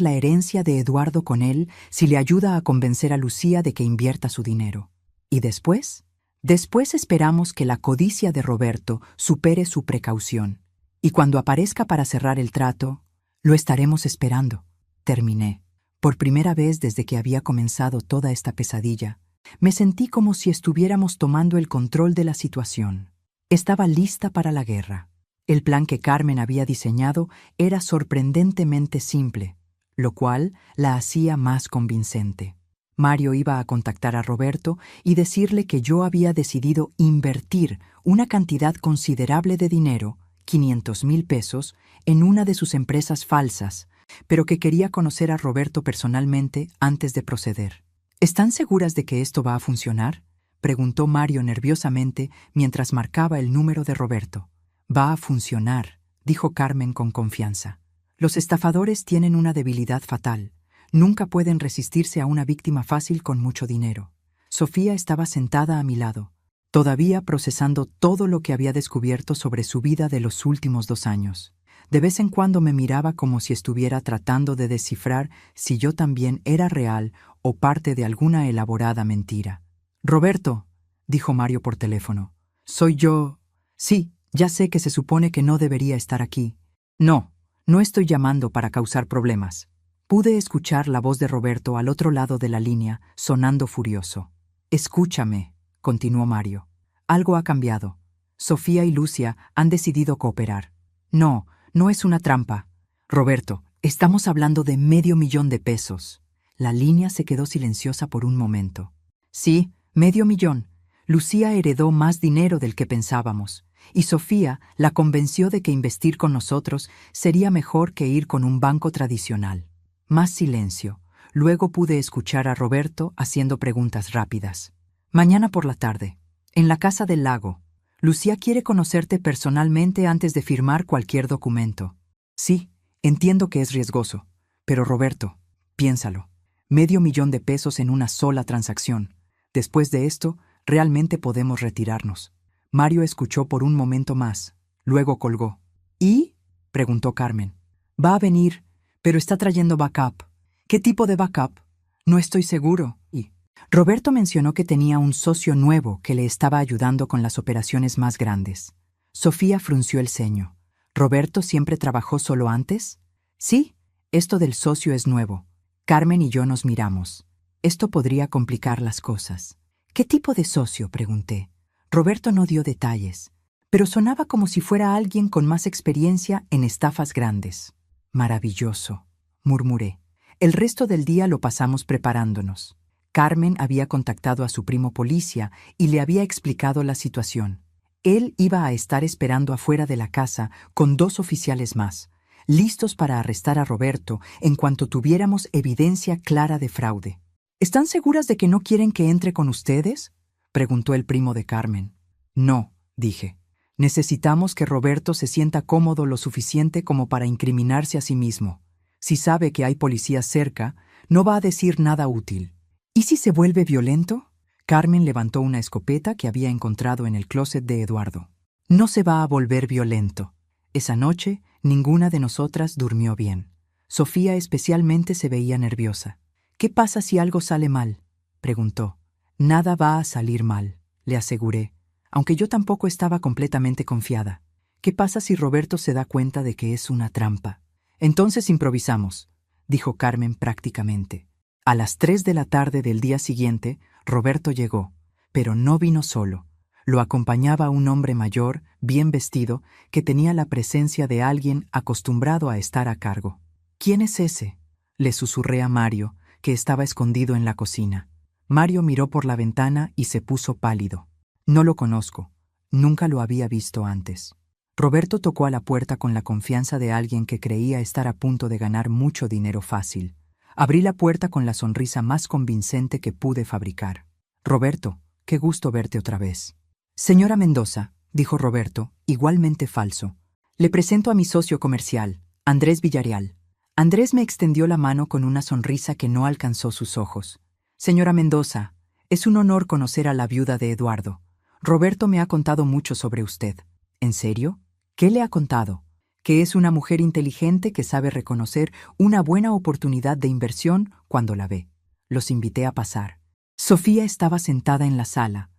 la herencia de Eduardo con él si le ayuda a convencer a Lucía de que invierta su dinero. ¿Y después? Después esperamos que la codicia de Roberto supere su precaución. Y cuando aparezca para cerrar el trato, lo estaremos esperando. Terminé. Por primera vez desde que había comenzado toda esta pesadilla, me sentí como si estuviéramos tomando el control de la situación. Estaba lista para la guerra. El plan que Carmen había diseñado era sorprendentemente simple, lo cual la hacía más convincente. Mario iba a contactar a Roberto y decirle que yo había decidido invertir una cantidad considerable de dinero, 500,000 pesos, en una de sus empresas falsas, pero que quería conocer a Roberto personalmente antes de proceder. ¿Están seguras de que esto va a funcionar?, preguntó Mario nerviosamente mientras marcaba el número de Roberto. Va a funcionar, dijo Carmen con confianza. Los estafadores tienen una debilidad fatal. Nunca pueden resistirse a una víctima fácil con mucho dinero. Sofía estaba sentada a mi lado, todavía procesando todo lo que había descubierto sobre su vida de los últimos 2 años. De vez en cuando me miraba como si estuviera tratando de descifrar si yo también era real o parte de alguna elaborada mentira. «Roberto», dijo Mario por teléfono. «Soy yo». «Sí, ya sé que se supone que no debería estar aquí». «No, no estoy llamando para causar problemas». Pude escuchar la voz de Roberto al otro lado de la línea, sonando furioso. «Escúchame», continuó Mario. «Algo ha cambiado. Sofía y Lucia han decidido cooperar». «No, no es una trampa. Roberto, estamos hablando de $500,000. La línea se quedó silenciosa por un momento. «Sí, $500,000. Lucía heredó más dinero del que pensábamos, y Sofía la convenció de que investir con nosotros sería mejor que ir con un banco tradicional». Más silencio. Luego pude escuchar a Roberto haciendo preguntas rápidas. «Mañana por la tarde, en la Casa del Lago. Lucía quiere conocerte personalmente antes de firmar cualquier documento». «Sí, entiendo que es riesgoso, pero Roberto, piénsalo. $500,000 en una sola transacción. Después de esto, realmente podemos retirarnos». Mario escuchó por un momento más. Luego colgó. «¿Y?», preguntó Carmen. «Va a venir, pero está trayendo backup». «¿Qué tipo de backup?». «No estoy seguro». «Y?». Roberto mencionó que tenía un socio nuevo que le estaba ayudando con las operaciones más grandes. Sofía frunció el ceño. «¿Roberto siempre trabajó solo antes?». «Sí, esto del socio es nuevo». Carmen y yo nos miramos. Esto podría complicar las cosas. «¿Qué tipo de socio?», pregunté. Roberto no dio detalles, pero sonaba como si fuera alguien con más experiencia en estafas grandes. «Maravilloso», murmuré. El resto del día lo pasamos preparándonos. Carmen había contactado a su primo policía y le había explicado la situación. Él iba a estar esperando afuera de la casa con 2 oficiales más, listos para arrestar a Roberto en cuanto tuviéramos evidencia clara de fraude. «¿Están seguras de que no quieren que entre con ustedes?», preguntó el primo de Carmen. «No», dije. «Necesitamos que Roberto se sienta cómodo lo suficiente como para incriminarse a sí mismo. Si sabe que hay policías cerca, no va a decir nada útil». «¿Y si se vuelve violento?». Carmen levantó una escopeta que había encontrado en el closet de Eduardo. «No se va a volver violento». Esa noche, ninguna de nosotras durmió bien. Sofía especialmente se veía nerviosa. «¿Qué pasa si algo sale mal?», preguntó. «Nada va a salir mal», le aseguré, aunque yo tampoco estaba completamente confiada. «¿Qué pasa si Roberto se da cuenta de que es una trampa?». «Entonces improvisamos», dijo Carmen prácticamente. A las 3 de la tarde del día siguiente, Roberto llegó, pero no vino solo. Lo acompañaba un hombre mayor, bien vestido, que tenía la presencia de alguien acostumbrado a estar a cargo. «¿Quién es ese?», le susurré a Mario, que estaba escondido en la cocina. Mario miró por la ventana y se puso pálido. «No lo conozco. Nunca lo había visto antes». Roberto tocó a la puerta con la confianza de alguien que creía estar a punto de ganar mucho dinero fácil. Abrí la puerta con la sonrisa más convincente que pude fabricar. «Roberto, qué gusto verte otra vez». «Señora Mendoza», dijo Roberto, igualmente falso. «Le presento a mi socio comercial, Andrés Villarreal. Andrés me extendió la mano con una sonrisa que no alcanzó sus ojos. Señora Mendoza, es un honor conocer a la viuda de Eduardo. Roberto me ha contado mucho sobre usted. ¿En serio? ¿Qué le ha contado? Que es una mujer inteligente que sabe reconocer una buena oportunidad de inversión cuando la ve. Los invité a pasar. Sofía estaba sentada en la sala,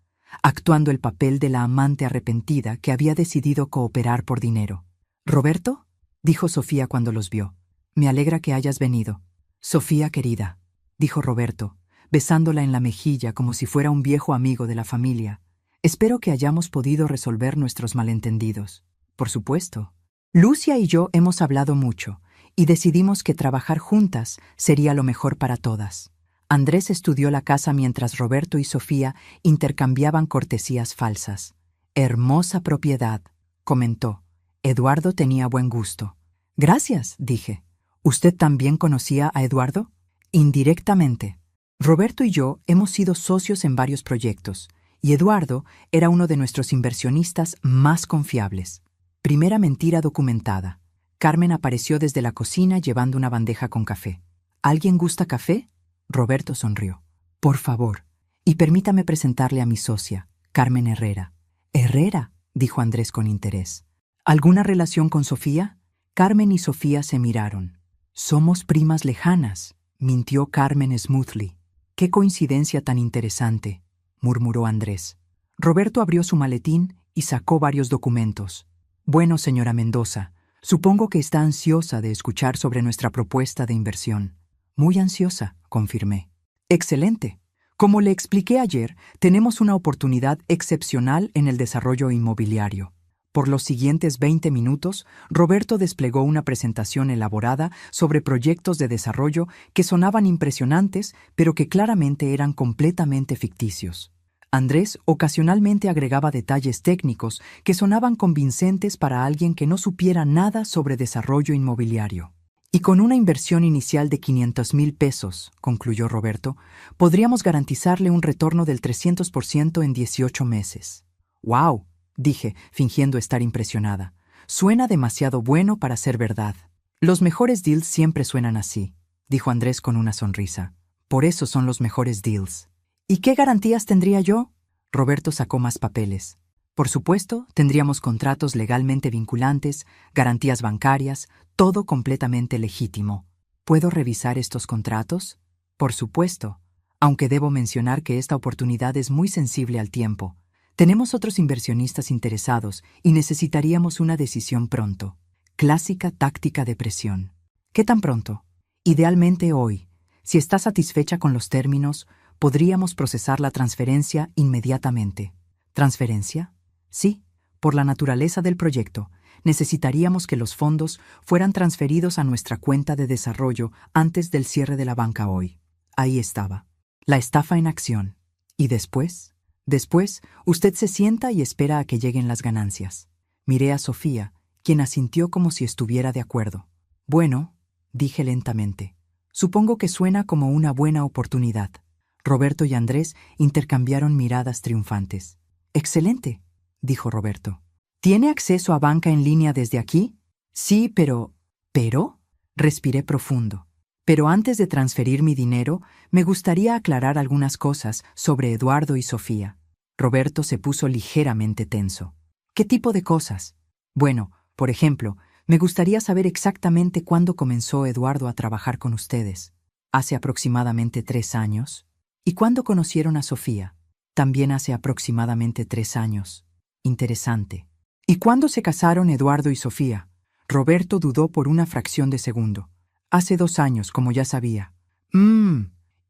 actuando el papel de la amante arrepentida que había decidido cooperar por dinero. «¿Roberto?», dijo Sofía cuando los vio. «Me alegra que hayas venido». «Sofía querida», dijo Roberto, besándola en la mejilla como si fuera un viejo amigo de la familia. «Espero que hayamos podido resolver nuestros malentendidos». «Por supuesto». «Lucia y yo hemos hablado mucho y decidimos que trabajar juntas sería lo mejor para todas». Andrés estudió la casa mientras Roberto y Sofía intercambiaban cortesías falsas. «Hermosa propiedad», comentó. Eduardo tenía buen gusto. «Gracias», dije. «¿Usted también conocía a Eduardo?» «Indirectamente. Roberto y yo hemos sido socios en varios proyectos, y Eduardo era uno de nuestros inversionistas más confiables». Primera mentira documentada. Carmen apareció desde la cocina llevando una bandeja con café. «¿Alguien gusta café?». Roberto sonrió. «Por favor, y permítame presentarle a mi socia, Carmen Herrera». «¿Herrera?», dijo Andrés con interés. «¿Alguna relación con Sofía?». Carmen y Sofía se miraron. «Somos primas lejanas», mintió Carmen smoothly. «Qué coincidencia tan interesante», murmuró Andrés. Roberto abrió su maletín y sacó varios documentos. «Bueno, señora Mendoza, supongo que está ansiosa de escuchar sobre nuestra propuesta de inversión». «Muy ansiosa», confirmé. «Excelente. Como le expliqué ayer, tenemos una oportunidad excepcional en el desarrollo inmobiliario». Por los siguientes 20 minutos, Roberto desplegó una presentación elaborada sobre proyectos de desarrollo que sonaban impresionantes, pero que claramente eran completamente ficticios. Andrés ocasionalmente agregaba detalles técnicos que sonaban convincentes para alguien que no supiera nada sobre desarrollo inmobiliario. «Y con una inversión inicial de 500,000 pesos», concluyó Roberto, «podríamos garantizarle un retorno del 300% en 18 meses». «¡Wow!», dije, fingiendo estar impresionada. «Suena demasiado bueno para ser verdad». «Los mejores deals siempre suenan así», dijo Andrés con una sonrisa. «Por eso son los mejores deals». «¿Y qué garantías tendría yo?». Roberto sacó más papeles. «Por supuesto, tendríamos contratos legalmente vinculantes, garantías bancarias, todo completamente legítimo». «¿Puedo revisar estos contratos?». «Por supuesto, aunque debo mencionar que esta oportunidad es muy sensible al tiempo. Tenemos otros inversionistas interesados y necesitaríamos una decisión pronto». Clásica táctica de presión. «¿Qué tan pronto?». «Idealmente hoy. Si está satisfecha con los términos, podríamos procesar la transferencia inmediatamente». «¿Transferencia?». «Sí, por la naturaleza del proyecto. Necesitaríamos que los fondos fueran transferidos a nuestra cuenta de desarrollo antes del cierre de la banca hoy». Ahí estaba. La estafa en acción. ¿Y después? Después, usted se sienta y espera a que lleguen las ganancias. Miré a Sofía, quien asintió como si estuviera de acuerdo. «Bueno», dije lentamente, «supongo que suena como una buena oportunidad». Roberto y Andrés intercambiaron miradas triunfantes. «Excelente», dijo Roberto. «¿Tiene acceso a banca en línea desde aquí?». «Sí, pero...». «¿Pero?». Respiré profundo. «Pero antes de transferir mi dinero, me gustaría aclarar algunas cosas sobre Eduardo y Sofía». Roberto se puso ligeramente tenso. «¿Qué tipo de cosas?». «Bueno, por ejemplo, me gustaría saber exactamente cuándo comenzó Eduardo a trabajar con ustedes». «Hace aproximadamente 3 años». «¿Y cuándo conocieron a Sofía?». «También hace aproximadamente 3 años». «Interesante». «¿Y cuándo se casaron Eduardo y Sofía?». Roberto dudó por una fracción de segundo. «Hace 2 años, como ya sabía».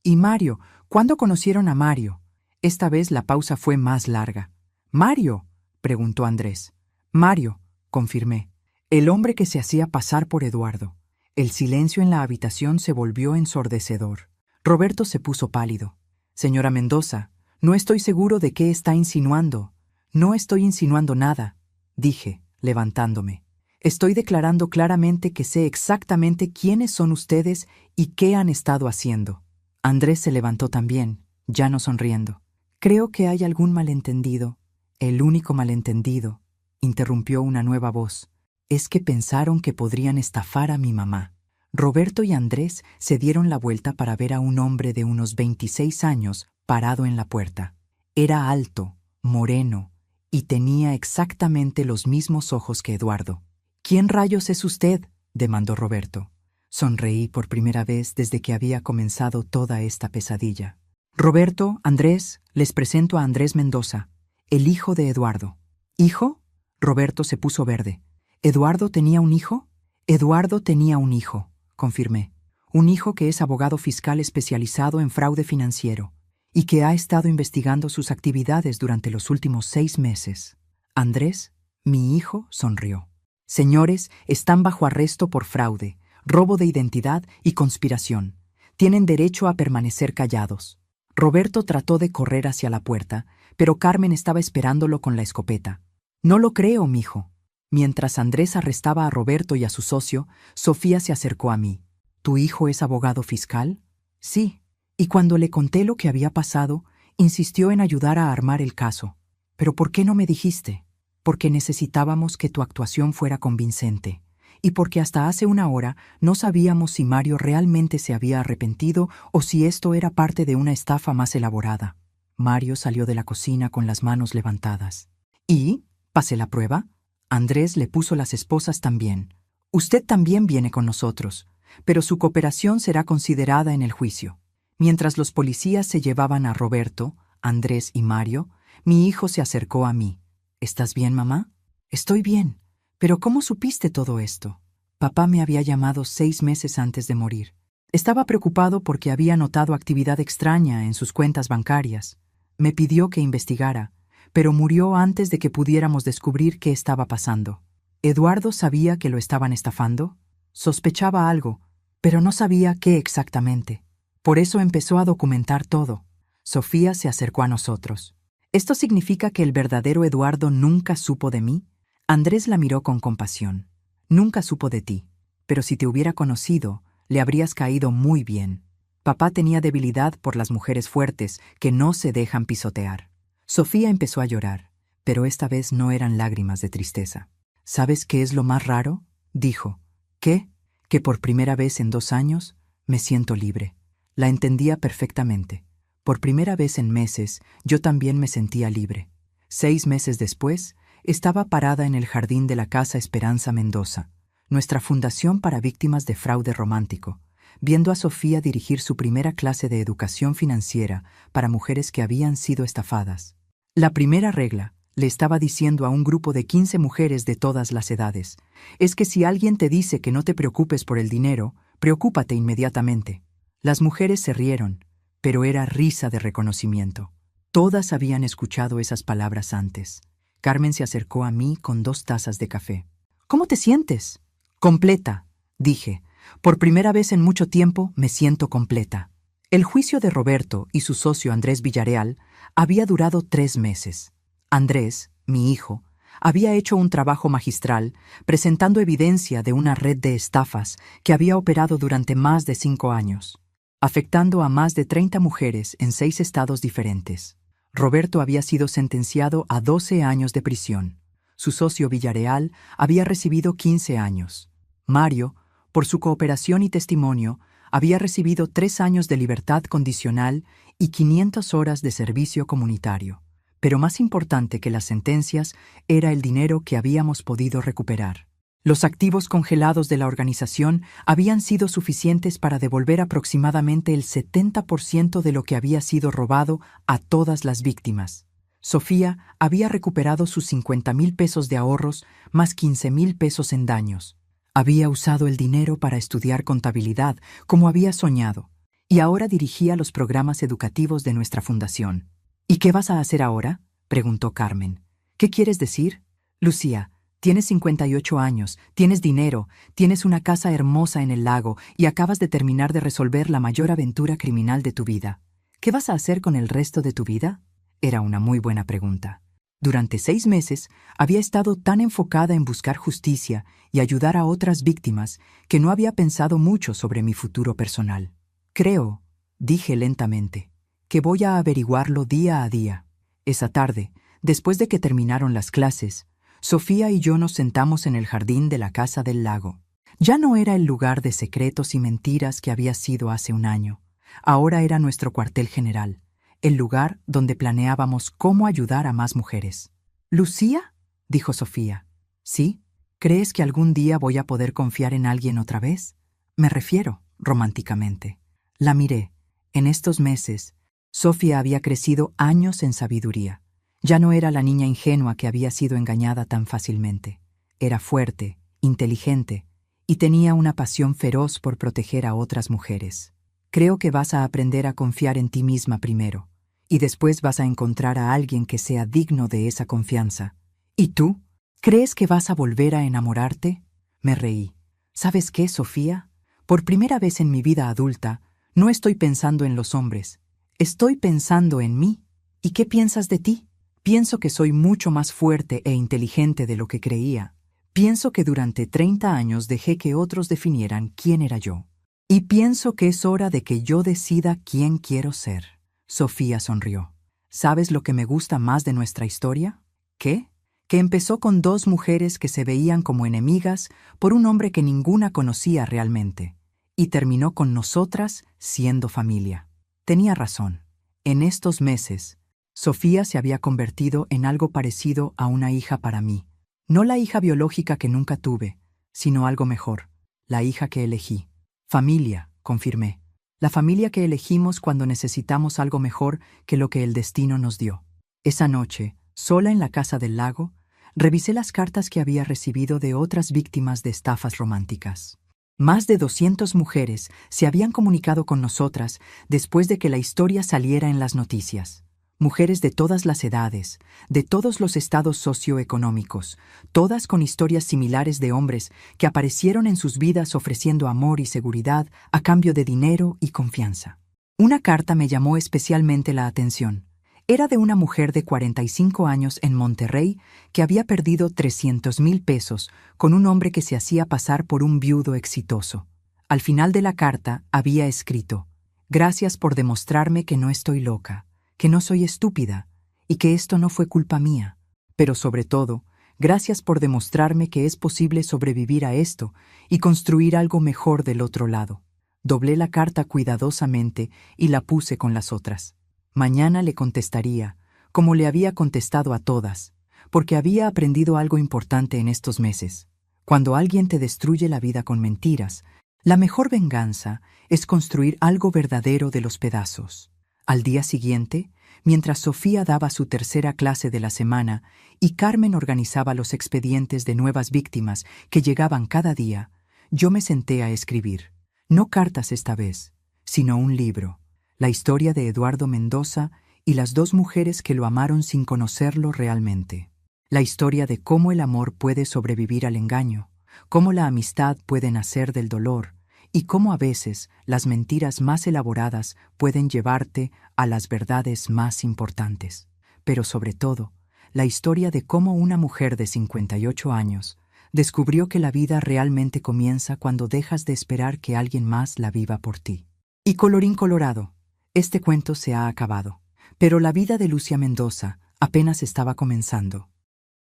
«¿Y Mario? ¿Cuándo conocieron a Mario?». Esta vez la pausa fue más larga. «¿Mario?», preguntó Andrés. «Mario», confirmé. El hombre que se hacía pasar por Eduardo. El silencio en la habitación se volvió ensordecedor. Roberto se puso pálido. «Señora Mendoza, no estoy seguro de qué está insinuando». «No estoy insinuando nada», dije, levantándome. «Estoy declarando claramente que sé exactamente quiénes son ustedes y qué han estado haciendo». Andrés se levantó también, ya no sonriendo. «Creo que hay algún malentendido». «El único malentendido», interrumpió una nueva voz, «es que pensaron que podrían estafar a mi mamá». Roberto y Andrés se dieron la vuelta para ver a un hombre de unos 26 años parado en la puerta. Era alto, moreno, y tenía exactamente los mismos ojos que Eduardo. «¿Quién rayos es usted?», demandó Roberto. Sonreí por primera vez desde que había comenzado toda esta pesadilla. «Roberto, Andrés, les presento a Andrés Mendoza, el hijo de Eduardo». «¿Hijo?». Roberto se puso verde. «¿Eduardo tenía un hijo?». «Eduardo tenía un hijo», confirmé. «Un hijo que es abogado fiscal especializado en fraude financiero y que ha estado investigando sus actividades durante los últimos 6 meses». Andrés, mi hijo, sonrió. «Señores, están bajo arresto por fraude, robo de identidad y conspiración. Tienen derecho a permanecer callados». Roberto trató de correr hacia la puerta, pero Carmen estaba esperándolo con la escopeta. «No lo creo, mijo». Mientras Andrés arrestaba a Roberto y a su socio, Sofía se acercó a mí. «¿Tu hijo es abogado fiscal?». «Sí». Y cuando le conté lo que había pasado, insistió en ayudar a armar el caso. «¿Pero por qué no me dijiste?». «Porque necesitábamos que tu actuación fuera convincente. Y porque hasta hace una hora no sabíamos si Mario realmente se había arrepentido o si esto era parte de una estafa más elaborada». Mario salió de la cocina con las manos levantadas. «¿Y? ¿Pasé la prueba?». Andrés le puso las esposas también. «Usted también viene con nosotros, pero su cooperación será considerada en el juicio». Mientras los policías se llevaban a Roberto, Andrés y Mario, mi hijo se acercó a mí. «¿Estás bien, mamá?». «Estoy bien. Pero ¿cómo supiste todo esto?». «Papá me había llamado 6 meses antes de morir. Estaba preocupado porque había notado actividad extraña en sus cuentas bancarias. Me pidió que investigara, pero murió antes de que pudiéramos descubrir qué estaba pasando». «¿Eduardo sabía que lo estaban estafando?». «Sospechaba algo, pero no sabía qué exactamente. Por eso empezó a documentar todo». Sofía se acercó a nosotros. «¿Esto significa que el verdadero Eduardo nunca supo de mí?». Andrés la miró con compasión. «Nunca supo de ti, pero si te hubiera conocido, le habrías caído muy bien. Papá tenía debilidad por las mujeres fuertes que no se dejan pisotear». Sofía empezó a llorar, pero esta vez no eran lágrimas de tristeza. «¿Sabes qué es lo más raro?», dijo. «¿Qué?». «Que por primera vez en 2 años me siento libre». La entendía perfectamente. Por primera vez en meses, yo también me sentía libre. 6 meses después, estaba parada en el jardín de la Casa Esperanza Mendoza, nuestra fundación para víctimas de fraude romántico, viendo a Sofía dirigir su primera clase de educación financiera para mujeres que habían sido estafadas. La primera regla, le estaba diciendo a un grupo de 15 mujeres de todas las edades, es que si alguien te dice que no te preocupes por el dinero, preocúpate inmediatamente. Las mujeres se rieron, pero era risa de reconocimiento. Todas habían escuchado esas palabras antes. Carmen se acercó a mí con 2 tazas de café. «¿Cómo te sientes?». «Completa», dije. «Por primera vez en mucho tiempo me siento completa». El juicio de Roberto y su socio Andrés Villarreal había durado 3 meses. Andrés, mi hijo, había hecho un trabajo magistral presentando evidencia de una red de estafas que había operado durante más de 5 años, afectando a más de 30 mujeres en 6 estados diferentes. Roberto había sido sentenciado a 12 años de prisión. Su socio Villarreal había recibido 15 años. Mario, por su cooperación y testimonio, había recibido 3 años de libertad condicional y 500 horas de servicio comunitario. Pero más importante que las sentencias era el dinero que habíamos podido recuperar. Los activos congelados de la organización habían sido suficientes para devolver aproximadamente el 70% de lo que había sido robado a todas las víctimas. Sofía había recuperado sus 50,000 pesos de ahorros más 15,000 pesos en daños. Había usado el dinero para estudiar contabilidad, como había soñado, y ahora dirigía los programas educativos de nuestra fundación. «¿Y qué vas a hacer ahora?», preguntó Carmen. «¿Qué quieres decir?». «Lucía, tienes 58 años, tienes dinero, tienes una casa hermosa en el lago y acabas de terminar de resolver la mayor aventura criminal de tu vida. ¿Qué vas a hacer con el resto de tu vida?». Era una muy buena pregunta. Durante 6 meses había estado tan enfocada en buscar justicia y ayudar a otras víctimas que no había pensado mucho sobre mi futuro personal. «Creo», dije lentamente, «que voy a averiguarlo día a día». Esa tarde, después de que terminaron las clases, Sofía y yo nos sentamos en el jardín de la Casa del Lago. Ya no era el lugar de secretos y mentiras que había sido hace un año. Ahora era nuestro cuartel general, el lugar donde planeábamos cómo ayudar a más mujeres. ¿Lucía? Dijo Sofía. ¿Sí? ¿Crees que algún día voy a poder confiar en alguien otra vez? Me refiero, románticamente. La miré. En estos meses, Sofía había crecido años en sabiduría. Ya no era la niña ingenua que había sido engañada tan fácilmente. Era fuerte, inteligente, y tenía una pasión feroz por proteger a otras mujeres. Creo que vas a aprender a confiar en ti misma primero, y después vas a encontrar a alguien que sea digno de esa confianza. ¿Y tú? ¿Crees que vas a volver a enamorarte? Me reí. ¿Sabes qué, Sofía? Por primera vez en mi vida adulta, no estoy pensando en los hombres. Estoy pensando en mí. ¿Y qué piensas de ti? Pienso que soy mucho más fuerte e inteligente de lo que creía. Pienso que durante 30 años dejé que otros definieran quién era yo. Y pienso que es hora de que yo decida quién quiero ser. Sofía sonrió. ¿Sabes lo que me gusta más de nuestra historia? ¿Qué? Que empezó con dos mujeres que se veían como enemigas por un hombre que ninguna conocía realmente, y terminó con nosotras siendo familia. Tenía razón. En estos meses, Sofía se había convertido en algo parecido a una hija para mí. No la hija biológica que nunca tuve, sino algo mejor, la hija que elegí. Familia, confirmé. La familia que elegimos cuando necesitamos algo mejor que lo que el destino nos dio. Esa noche, sola en la casa del lago, revisé las cartas que había recibido de otras víctimas de estafas románticas. Más de 200 mujeres se habían comunicado con nosotras después de que la historia saliera en las noticias. Mujeres de todas las edades, de todos los estados socioeconómicos, todas con historias similares de hombres que aparecieron en sus vidas ofreciendo amor y seguridad a cambio de dinero y confianza. Una carta me llamó especialmente la atención. Era de una mujer de 45 años en Monterrey que había perdido 300,000 pesos con un hombre que se hacía pasar por un viudo exitoso. Al final de la carta había escrito: «Gracias por demostrarme que no estoy loca, que no soy estúpida y que esto no fue culpa mía. Pero sobre todo, gracias por demostrarme que es posible sobrevivir a esto y construir algo mejor del otro lado». Doblé la carta cuidadosamente y la puse con las otras. Mañana le contestaría, como le había contestado a todas, porque había aprendido algo importante en estos meses. Cuando alguien te destruye la vida con mentiras, la mejor venganza es construir algo verdadero de los pedazos. Al día siguiente, mientras Sofía daba su tercera clase de la semana y Carmen organizaba los expedientes de nuevas víctimas que llegaban cada día, yo me senté a escribir. No cartas esta vez, sino un libro. La historia de Eduardo Mendoza y las dos mujeres que lo amaron sin conocerlo realmente. La historia de cómo el amor puede sobrevivir al engaño, cómo la amistad puede nacer del dolor y cómo a veces las mentiras más elaboradas pueden llevarte a las verdades más importantes. Pero sobre todo, la historia de cómo una mujer de 58 años descubrió que la vida realmente comienza cuando dejas de esperar que alguien más la viva por ti. Y colorín colorado, este cuento se ha acabado, pero la vida de Lucía Mendoza apenas estaba comenzando.